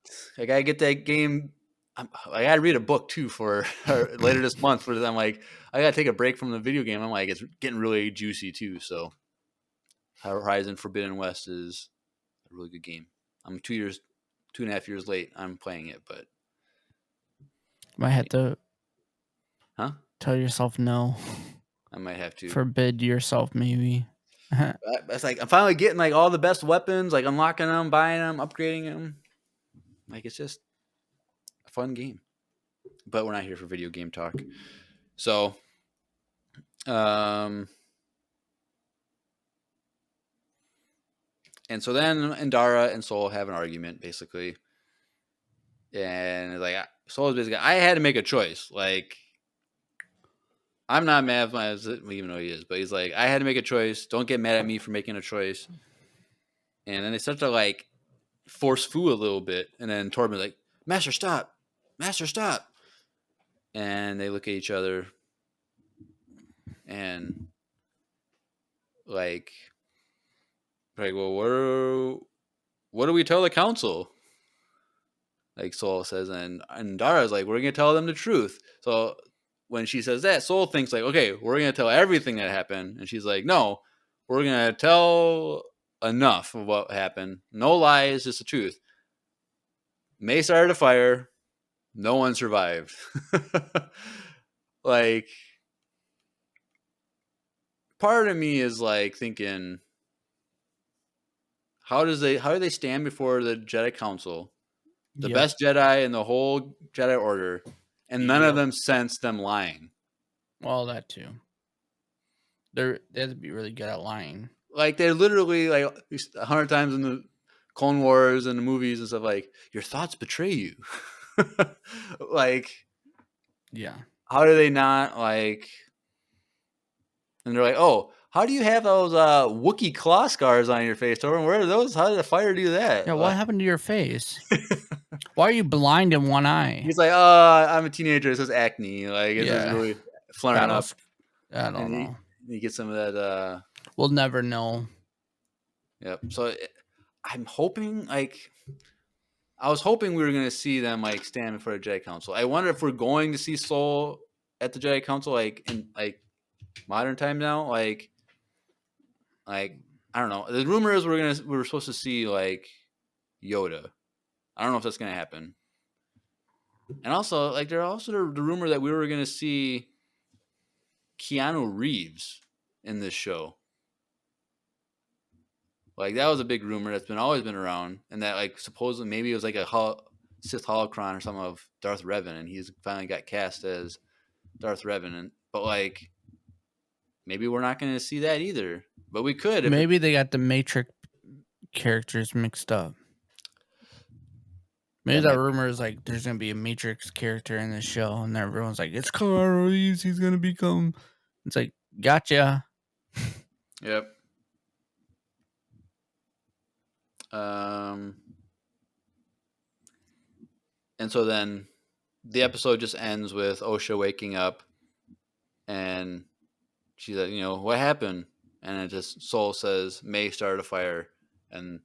that game. I gotta read a book too for later this month. But I'm like, I gotta take a break from the video game. I'm like, it's getting really juicy too. So, Horizon Forbidden West is a really good game. I'm 2.5 years late. I'm playing it, but might have to. Tell yourself no. I might have to forbid yourself, maybe. It's like I'm finally getting, like, all the best weapons, like unlocking them, buying them, upgrading them. Like, it's just a fun game. But we're not here for video game talk. So, and so then Indara and Soul have an argument, basically. And it's like, Soul is basically, I had to make a choice. Like, I'm not mad at my husband, even though he is, but he's like, I had to make a choice. Don't get mad at me for making a choice. And then they start to, like, force Fu a little bit. And then Torben's like, Master, stop. Master, stop. And they look at each other. And, like, well, what do we tell the council? Like Soul says. And Dara's like, we're going to tell them the truth. So when she says that, Soul thinks, like, okay, we're going to tell everything that happened. And she's like, no, we're going to tell enough of what happened. No lies, just the truth. May started a fire. No one survived. Like, part of me is, like, thinking, how do they stand before the Jedi Council, the best Jedi in the whole Jedi Order, and none of them sense them lying? Well, that too. They have to be really good at lying. Like they're literally like 100 times in the Clone Wars and the movies and stuff like your thoughts betray you. Like Yeah. how do they not like? And they're like, oh, how do you have those Wookiee claw scars on your face, Torben? Where are those? How did the fire do that? Yeah, what happened to your face? Why are you blind in one eye? He's like, oh, I'm a teenager. It says acne. Like it's just Yeah. really flaring up. I don't And know. you get some of that. We'll never know. Yep. So I'm hoping I was hoping we were going to see them like stand before the Jedi Council. I wonder if we're going to see Soul at the Jedi Council like in like modern time now. Like I don't know. The rumor is we were supposed to see like Yoda. I don't know if that's going to happen. And also like there's also the rumor that we were going to see Keanu Reeves in this show. Like that was a big rumor that's always been around, and that like supposedly maybe it was like a Sith holocron or something of Darth Revan, and he's finally got cast as Darth Revan. But like maybe we're not going to see that either. But we could. Maybe they got the Matrix characters mixed up. Maybe that rumor is like there's gonna be a Matrix character in this show, and everyone's like, "It's Keanu Reeves. He's gonna become." It's like, gotcha. Yep. And so then the episode just ends with Osha waking up, and she's like, you know, what happened? And it just Soul says May started a fire, and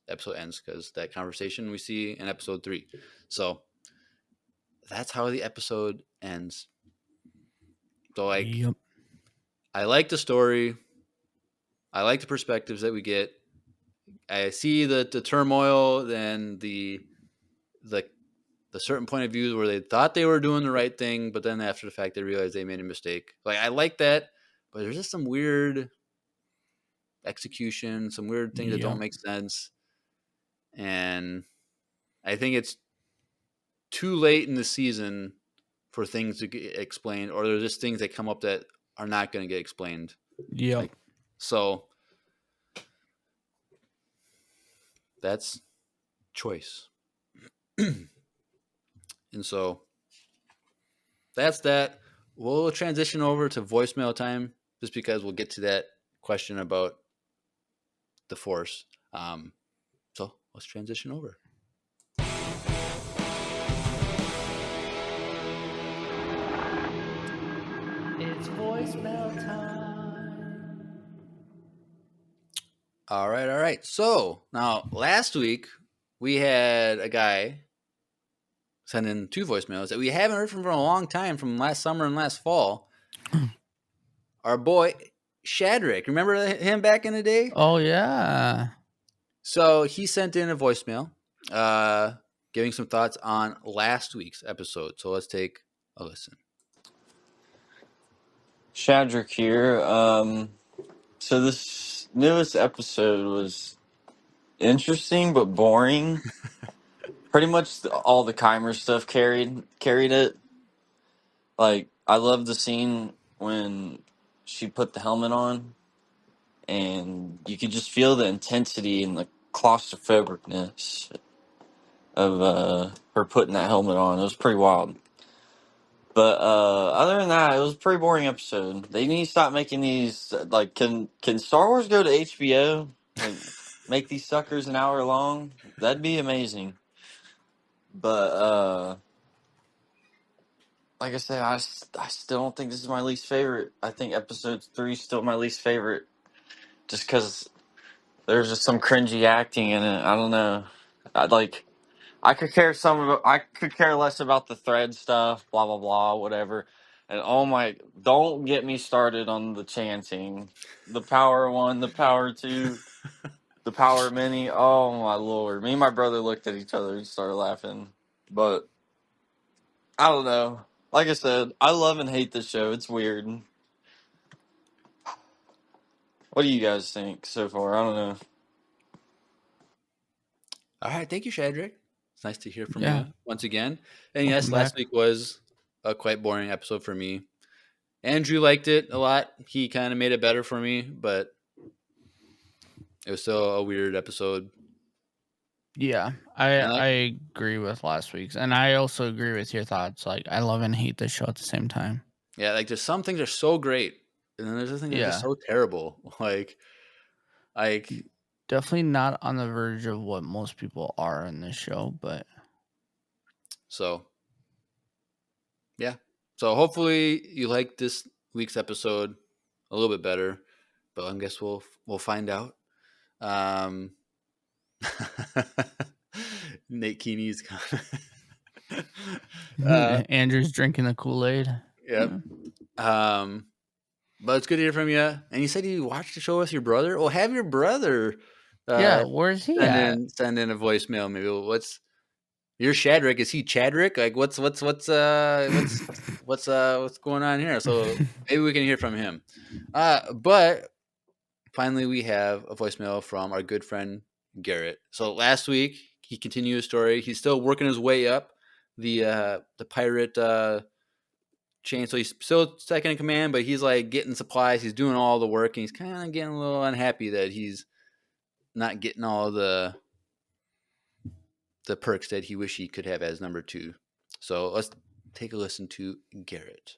the episode ends because that conversation we see in episode 3. So that's how the episode ends. So like, Yep. I like the story. I like the perspectives that we get. I see the turmoil and the certain point of views where they thought they were doing the right thing, but then after the fact they realized they made a mistake. Like I like that, but there's just some weird execution, some weird things that don't make sense. And I think it's too late in the season for things to get explained, or there's just things that come up that are not going to get explained. Yeah. Like, so that's choice. And so that's that. We'll transition over to voicemail time just because we'll get to that question about the Force. So let's transition over. It's voicemail time. All right. So now last week we had a guy send in 2 voicemails that we haven't heard from for a long time, from last summer and last fall. Our boy Shadrach, remember him back in the day? Oh yeah. So he sent in a voicemail, giving some thoughts on last week's episode. So let's take a listen. Shadrach here. So this newest episode was interesting but boring. Pretty much all the Keimer stuff carried it. Like I love the scene when she put the helmet on, and you could just feel the intensity and the claustrophobicness of her putting that helmet on. It was pretty wild. But other than that, it was a pretty boring episode. They need to stop making these. Like, can Star Wars go to HBO? Like, make these suckers an hour long? That'd be amazing. But like I said, I still don't think this is my least favorite. I think episode 3 is still my least favorite, just because there's just some cringy acting in it. I don't know. I could care less about the thread stuff, blah blah blah, whatever. And oh my, don't get me started on the chanting. The power 1, the power 2, the power many. Oh my lord. Me and my brother looked at each other and started laughing. But I don't know. Like I said, I love and hate this show. It's weird. What do you guys think so far? I don't know. All right. Thank you, Shadrach. It's nice to hear from Yeah. you once again. And Welcome yes, last back. week was a quite boring episode for me. Andrew liked it a lot. He kind of made it better for me, but it was still a weird episode. Yeah, I agree with last week's, and I also agree with your thoughts. Like, I love and hate this show at the same time. Yeah, like there's some things are so great, and then there's other things that are just Yeah. so terrible. Like Definitely not on the verge of what most people are in this show, but so. Yeah. So hopefully you like this week's episode a little bit better, but I guess we'll find out. Nate Keeney's Andrew's drinking the Kool-Aid. Yep. But it's good to hear from you. And you said you watched the show with your brother. Well, have your brother Yeah, where's he at? send in a voicemail. Maybe you're Shadrick. Is he Chadrick? Like what's going on here? So maybe we can hear from him. But finally we have a voicemail from our good friend Garrett. So last week he continued his story. He's still working his way up the pirate chain. So he's still second in command, but he's like getting supplies. He's doing all the work, and he's kind of getting a little unhappy that he's not getting all the perks that he wish he could have as number 2. So let's take a listen to Garrett.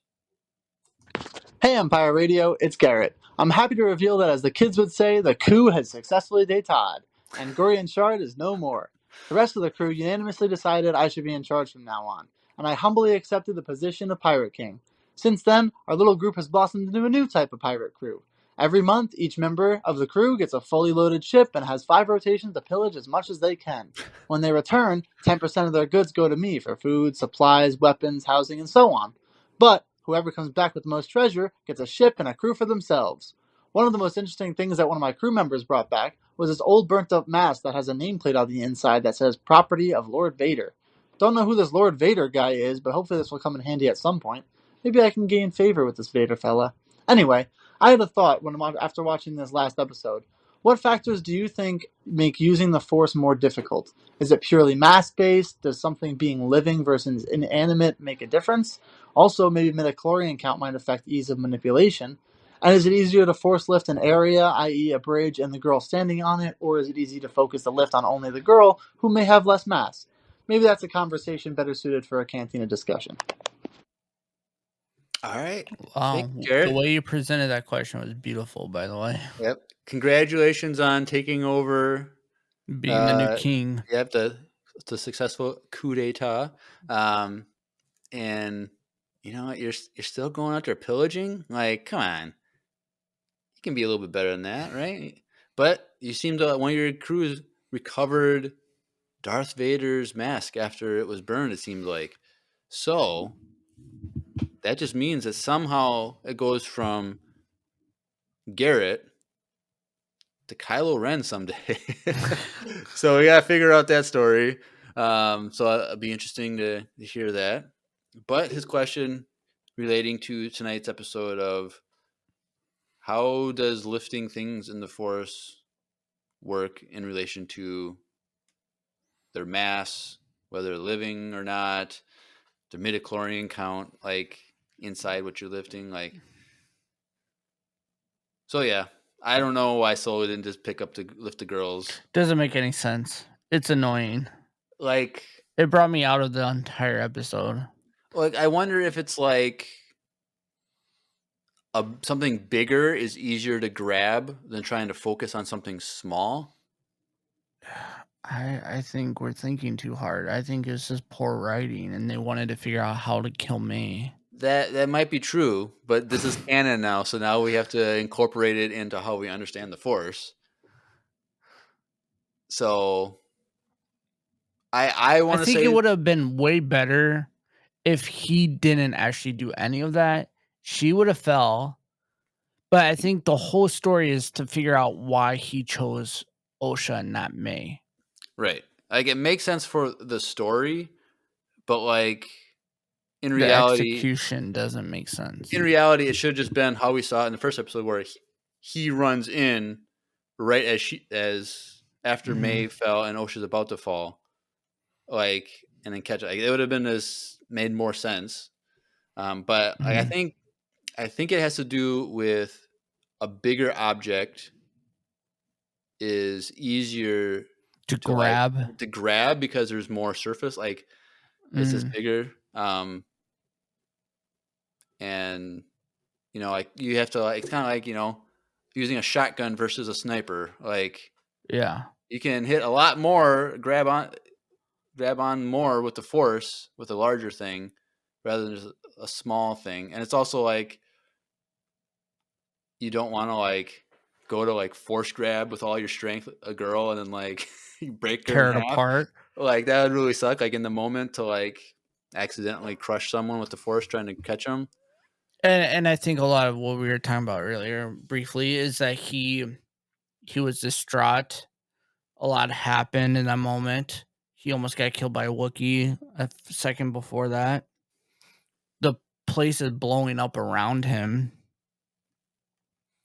Hey Empire Radio, it's Garrett. I'm happy to reveal that, as the kids would say, the coup has successfully détade, and Gorian Shard is no more. The rest of the crew unanimously decided I should be in charge from now on, and I humbly accepted the position of Pirate King. Since then, our little group has blossomed into a new type of pirate crew. Every month, each member of the crew gets a fully loaded ship and has 5 rotations to pillage as much as they can. When they return, 10% of their goods go to me for food, supplies, weapons, housing, and so on. But whoever comes back with the most treasure gets a ship and a crew for themselves. One of the most interesting things that one of my crew members brought back was this old burnt-up mask that has a nameplate on the inside that says Property of Lord Vader. Don't know who this Lord Vader guy is, but hopefully this will come in handy at some point. Maybe I can gain favor with this Vader fella. Anyway, I had a thought after watching this last episode. What factors do you think make using the Force more difficult? Is it purely mass-based? Does something being living versus inanimate make a difference? Also, maybe midichlorian count might affect ease of manipulation. And is it easier to force lift an area, i.e. a bridge, and the girl standing on it, or is it easy to focus the lift on only the girl, who may have less mass? Maybe that's a conversation better suited for a cantina discussion. All right. Wow, the way you presented that question was beautiful, by the way. Yep. Congratulations on taking over, being the new king. Yep, the successful coup d'état. And you know what? You're still going out there pillaging. Like, come on, you can be a little bit better than that, right? But you seem to one of your crews recovered Darth Vader's mask after it was burned. It seems like so. That just means that somehow it goes from Garrett to Kylo Ren someday. So we got to figure out that story. So it'll be interesting to hear that. But his question relating to tonight's episode of how does lifting things in the Force work in relation to their mass, whether they're living or not, their midichlorian count, like inside what you're lifting, like. So yeah, I don't know why Solo didn't just pick up to lift the girls. Doesn't make any sense. It's annoying. Like, it brought me out of the entire episode. Like, I wonder if it's like something bigger is easier to grab than trying to focus on something small. I think we're thinking too hard. I think it's just poor writing, and they wanted to figure out how to kill me. That might be true, but this is canon now, so now we have to incorporate it into how we understand the Force. So I want to say, I think it would have been way better if he didn't actually do any of that. She would have fell, but I think the whole story is to figure out why he chose Osha and not May. Right. Like, it makes sense for the story, but like in reality, the execution doesn't make sense. In reality, it should have just been how we saw it in the first episode, where he runs in right as after May fell and Osha's about to fall, like, and then catch it. Like, it would have been made more sense. But like, I think I think it has to do with a bigger object is easier To to like grab. to grab because there's more surface. Like it's just Mm, bigger. And like you have to like it's kind of like using a shotgun versus a sniper. Like yeah. you can hit a lot more, grab on more with the force with a larger thing rather than just a small thing. And it's also like you don't want to like go to like force grab with all your strength a girl and then like you break her Tear in it half. apart. Like that would really suck. Like in the moment to like accidentally crush someone with the force trying to catch them. And I think a lot of what we were talking about earlier briefly is that he was distraught. A lot happened in that moment. He almost got killed by a Wookiee a second before that. The place is blowing up around him.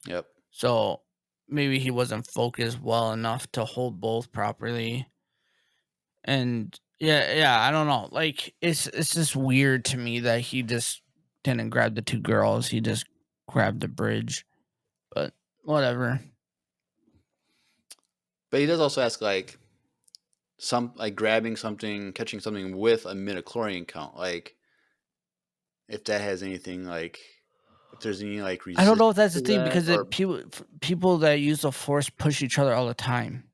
Yep. So maybe he wasn't focused well enough to hold both properly. And yeah, I don't know. Like it's just weird to me that he just didn't grab the two girls. He just grabbed the bridge. But whatever. But he does also ask like grabbing something, catching something with a midichlorian count. Like if that has anything like if there's any like I don't resistance know if that's the to thing that because or people that use the force push each other all the time.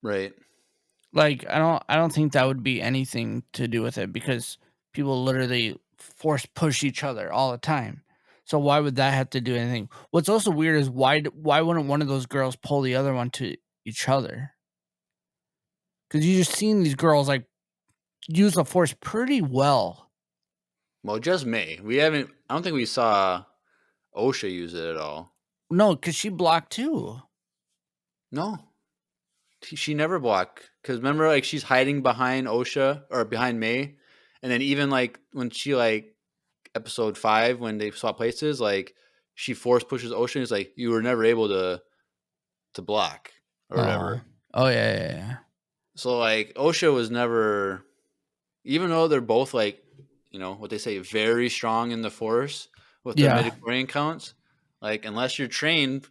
right. Like I don't think that would be anything to do with it because people literally force push each other all the time. So why would that have to do anything? What's also weird is why wouldn't one of those girls pull the other one to each other? Because you just seen these girls like use the force pretty well. Well, just May. We haven't. I don't think we saw OSHA use it at all. No, because she blocked too. No, she never blocked. Because remember, like she's hiding behind OSHA or behind May, and then even like when she like episode 5 when they swap places, like she force pushes OSHA. And it's like you were never able to block or Oh, whatever. oh yeah. So like OSHA was never, even though they're both like, what they say, very strong in the force with their Yeah. midichlorian counts. Like unless you're trained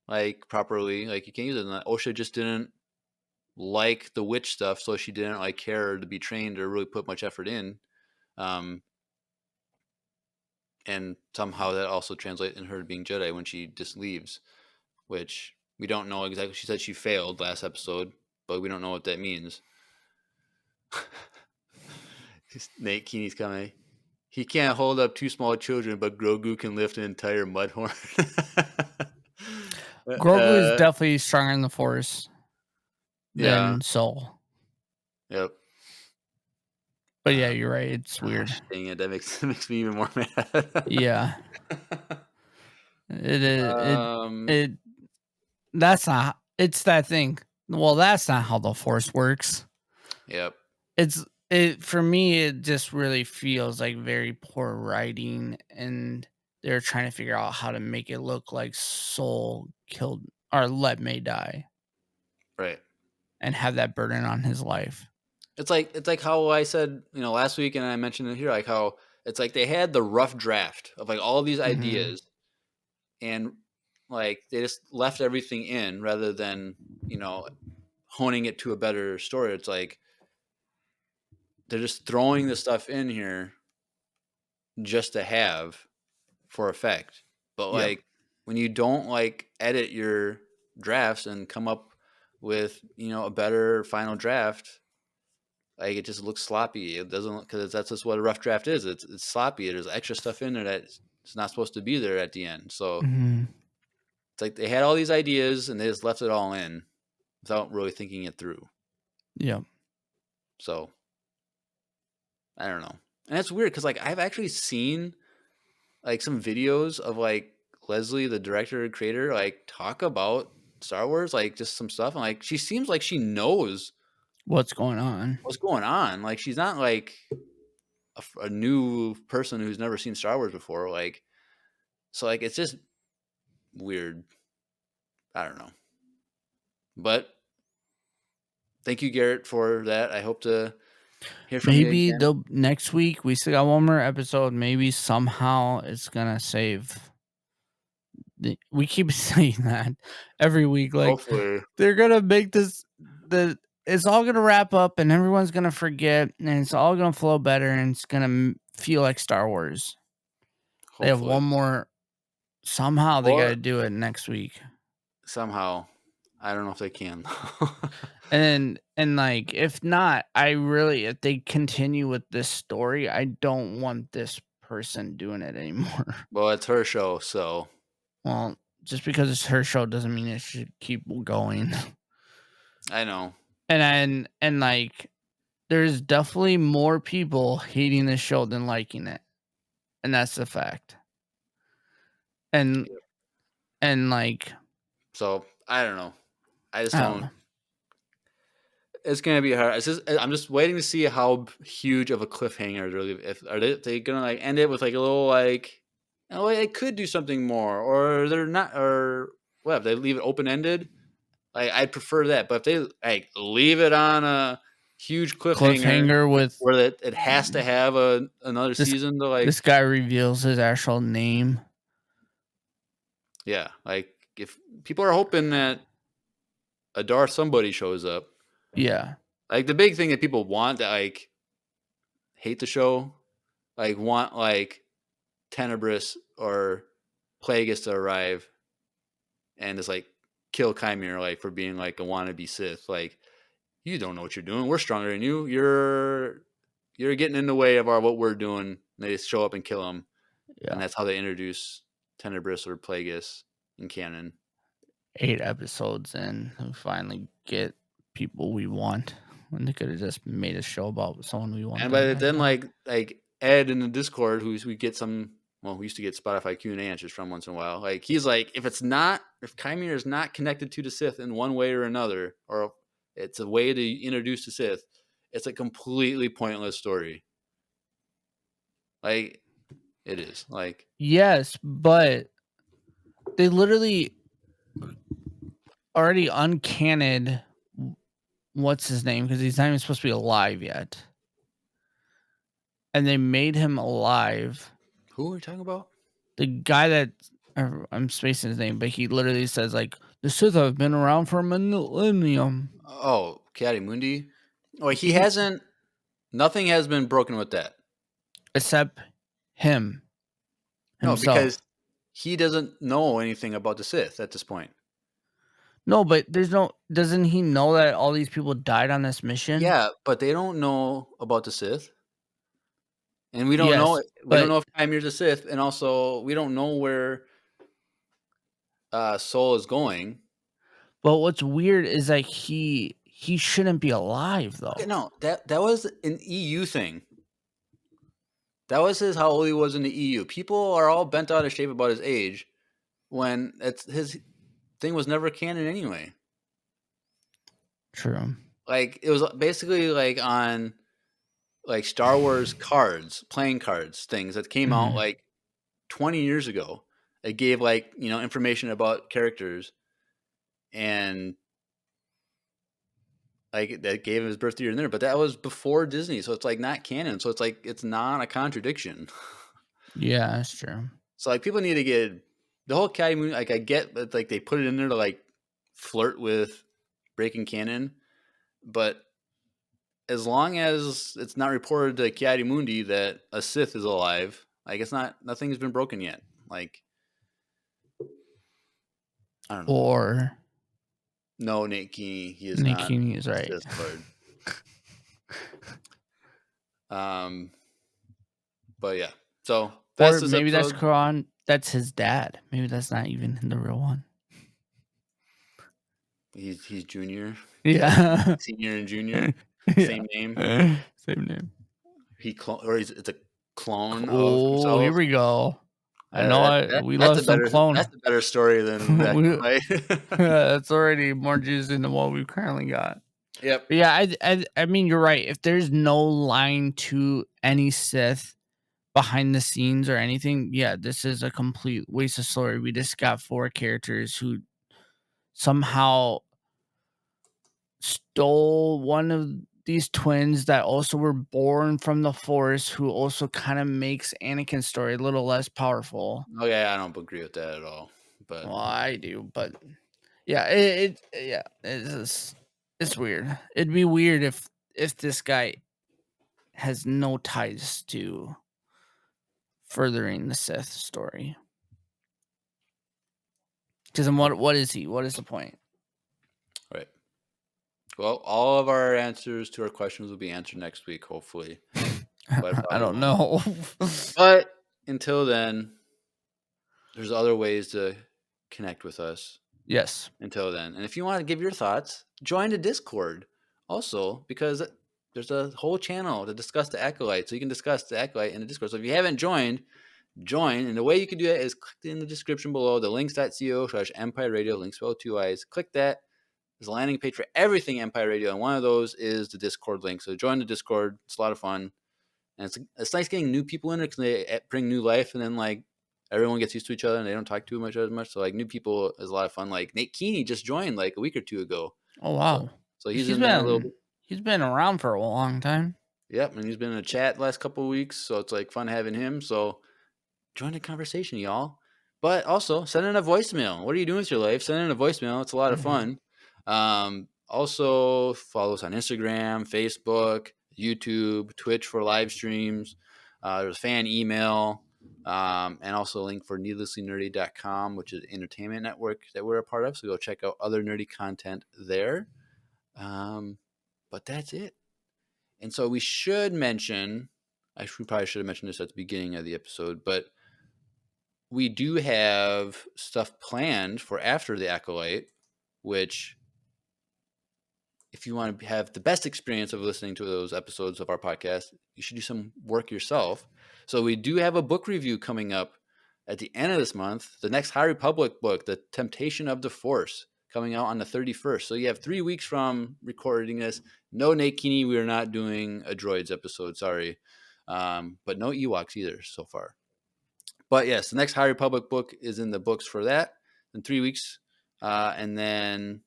like properly, like you can't use it. And OSHA just didn't like the witch stuff, so she didn't like care to be trained or really put much effort in. Um, and somehow that also translates in her being Jedi when she just leaves, which we don't know exactly. She said she failed last episode, but we don't know what that means. Nate Keeney's coming. He can't hold up 2 small children, but Grogu can lift an entire mudhorn. Grogu is definitely stronger in the force Yeah. than Soul. Yep. But yeah, you're right. It's weird. Gosh, dang it, that makes me even more mad. Yeah. It is Um. it that's not it's that thing. Well, that's not how the force works. Yep. It for me it just really feels like very poor writing and they're trying to figure out how to make it look like Soul killed or let May die Right. and have that burden on his life. It's like how I said, last week, and I mentioned it here, like how it's like they had the rough draft of like all these Mhm. ideas, and like they just left everything in rather than honing it to a better story. It's like they're just throwing the stuff in here just to have for effect. But Yep. like when you don't like edit your drafts and come up with a better final draft, like it just looks sloppy. It doesn't, because that's just what a rough draft is. It's sloppy. There's extra stuff in there that's not supposed to be there at the end. So Mhm. it's like they had all these ideas and they just left it all in without really thinking it through. Yep. So I don't know. And it's weird because like I've actually seen like some videos of like Leslie, the director and creator, like talk about Star Wars, like just some stuff. And like she seems like she knows What's going on? what's going on. Like she's not like a new person who's never seen Star Wars before. Like, so like it's just weird. I don't know. But thank you, Garrett, for that. I hope to hear from you Maybe again. next week we still got one more episode. Maybe somehow it's gonna save. We keep saying that every week. Like Hopefully. they're gonna make this. It's all gonna wrap up, and everyone's gonna forget, and it's all gonna flow better, and it's gonna feel like Star Wars. They have one more. Somehow they got to do it next week. Somehow, I don't know if they can. And like, if not, if they continue with this story, I don't want this person doing it anymore. Well, it's her show, so. Well, just because it's her show doesn't mean it should keep going. I know. And like, there's definitely more people hating this show than liking it, and that's the fact. And like, so I don't know. I just I don't. don't know. It's gonna be hard. I'm just waiting to see how huge of a cliffhanger they're leaving. If are they gonna like end it with like a little like, oh, they could do something more, or they're not, or what? If they leave it open ended, like I'd prefer that. But if they like leave it on a huge cliffhanger with where it has to have another season to like, this guy reveals his actual name. yeah, like if people are hoping that a Darth somebody shows up. Yeah. Like the big thing that people want that like hate the show, like want like Tenebris or Plagueis to arrive and just like kill Chimera like for being like a wannabe Sith. Like, you don't know what you're doing. We're stronger than you. You're getting in the way of what we're doing. And they show up and kill him. Yeah. And that's how they introduce Tenebris or Plagueis in canon. 8 episodes in, we finally get people we want. When they could have just made a show about someone we want. And but then like Ed in the Discord, we get some. Well, we used to get Spotify Q&A answers from once in a while. Like he's like, if Chimera is not connected to the Sith in one way or another, or it's a way to introduce the Sith, it's a completely pointless story. Like it is. Like yes, but they literally already uncannoned what's his name, because he's not even supposed to be alive yet, and they made him alive. Who are we talking about? The guy that I'm spacing his name, but he literally says like, the Sith have been around for a millennium. Oh, Ki-Adi-Mundi. Oh, he hasn't. Nothing has been broken with that, except him. No, because he doesn't know anything about the Sith at this point. No, but doesn't he know that all these people died on this mission? Yeah, but they don't know about the Sith. And we don't know. We don't know if Chimera's a Sith, and also we don't know where Soul is going. But what's weird is like he shouldn't be alive though. Okay, no, that was an EU thing. That was how old he was in the EU. People are all bent out of shape about his age, when his thing was never canon anyway. True. Like it was basically like on like Star Wars cards, playing cards, things that came out like 20 years ago. It gave like, information about characters, and like that gave him his birth year in there, but that was before Disney, so it's like not canon. So it's like it's not a contradiction. Yeah, that's true. So like people need to get the whole Ki-Adi-Mundi. Like I get that like they put it in there to like flirt with breaking canon, but as long as it's not reported to Ki-Adi-Mundi that a Sith is alive, like nothing's been broken yet. Like I don't know. Or no, Nate Keeney, he is Nate not. Keeney is right. But yeah, so or maybe that's Quran. That's his dad. Maybe that's not even the real one. He's junior. Yeah, senior and junior, same name. Same name. It's a clone. Oh, of himself. Here we go. I know we love some clone. That's a better story than that. That's already more juicy than what we've currently got. Yep. But yeah, I mean, you're right. If there's no line to any Sith behind the scenes or anything, yeah, this is a complete waste of story. We just got 4 characters who somehow stole one of these twins that also were born from the Force, who also kind of makes Anakin's story a little less powerful. Oh yeah, I don't agree with that at all. But Well, I do, but yeah, it's weird. It'd be weird if this guy has no ties to furthering the Sith story. Because then what is he? What is the point? right. Well, all of our answers to our questions will be answered next week, hopefully. But I don't probably won't. know. But until then, there's other ways to connect with us. Yes. Until then, and if you want to give your thoughts, join the Discord. Also, because there's a whole channel to discuss the Acolyte, so you can discuss the Acolyte in the Discord. So if you haven't joined, join. And the way you can do that is click in the description below, the links.co/Empire Radio, links spelled 2 I's. Click that. There's a landing page for everything Empire Radio, and one of those is the Discord link. So join the Discord. It's a lot of fun. And it's nice getting new people in it because they bring new life, and then like everyone gets used to each other and they don't talk too much as much. So like new people is a lot of fun. Like Nate Keeney just joined like a week or two ago. Oh wow. So he's in there a little bit. He's been around for a long time. Yep, and he's been in a chat the last couple of weeks, so it's like fun having him. So join the conversation, y'all. But also send in a voicemail. What are you doing with your life? Send in a voicemail. It's a lot of fun. Also follow us on Instagram, Facebook, YouTube, Twitch for live streams. There's a fan email, and also a link for needlesslynerdy.com, which is an entertainment network that we're a part of. So go check out other nerdy content there. But that's it. And so we should mention, we probably should have mentioned this at the beginning of the episode, but we do have stuff planned for after the Acolyte, which if you want to have the best experience of listening to those episodes of our podcast, you should do some work yourself. So we do have a book review coming up at the end of this month. The next High Republic book, The Temptation of the Force, coming out on the 31st. So you have 3 weeks from recording this. No Nate Keeney, we are not doing a Droids episode, sorry. But no Ewoks either so far. But yes, the next High Republic book is in the books for that in 3 weeks. And then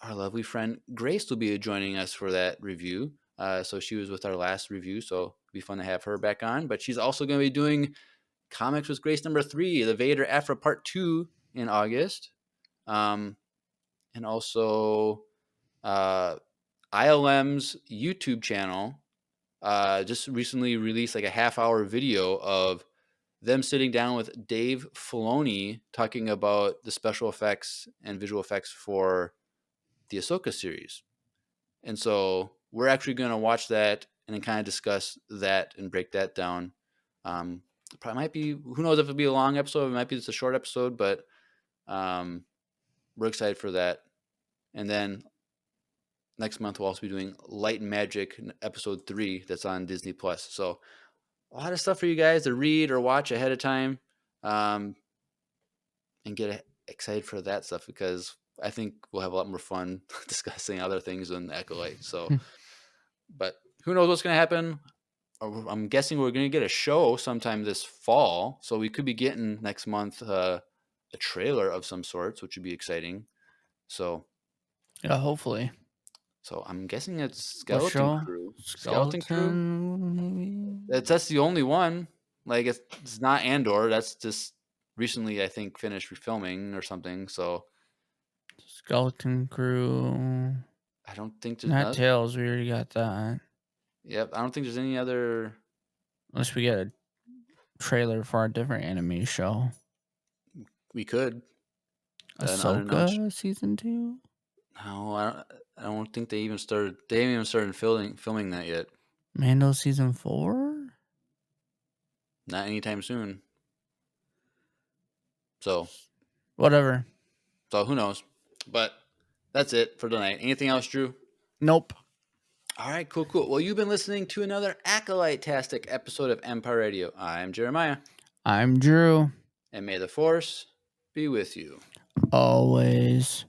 our lovely friend Grace will be joining us for that review. So she was with our last review, so it'll be fun to have her back on. But she's also going to be doing Comics with Grace number 3, The Vader After Part 2 in August. And also ILM's YouTube channel just recently released like a half-hour video of them sitting down with Dave Filoni talking about the special effects and visual effects for the Ahsoka series. And so we're actually going to watch that and then kind of discuss that and break that down. Probably might be, who knows if it'll be a long episode, it might be just a short episode, but we're excited for that. And then next month we'll also be doing Light and Magic episode 3 that's on Disney Plus. So a lot of stuff for you guys to read or watch ahead of time, and get excited for that stuff, because I think we'll have a lot more fun discussing other things than Acolyte. So, but who knows what's going to happen? I'm guessing we're going to get a show sometime this fall. So we could be getting next month a trailer of some sorts, which would be exciting. So, yeah, hopefully. So I'm guessing it's What show? Skeleton Crew. Skeleton. Maybe. That's the only one. Like it's not Andor. That's just recently, I think, finished filming or something. So Skeleton Crew. I don't think there's Not Tales. We already got that. Yep, I don't think there's any other. Unless we get a trailer for a different anime show. We could. Ahsoka season 2. No, I don't think they even started. They haven't even started filming that yet. Mando season 4. Not anytime soon. So whatever. So who knows? But that's it for tonight. Anything else, Drew? Nope. All right, cool. Well, you've been listening to another Acolyte-tastic episode of Empire Radio. I'm Jeremiah. I'm Drew. And may the Force be with you. Always.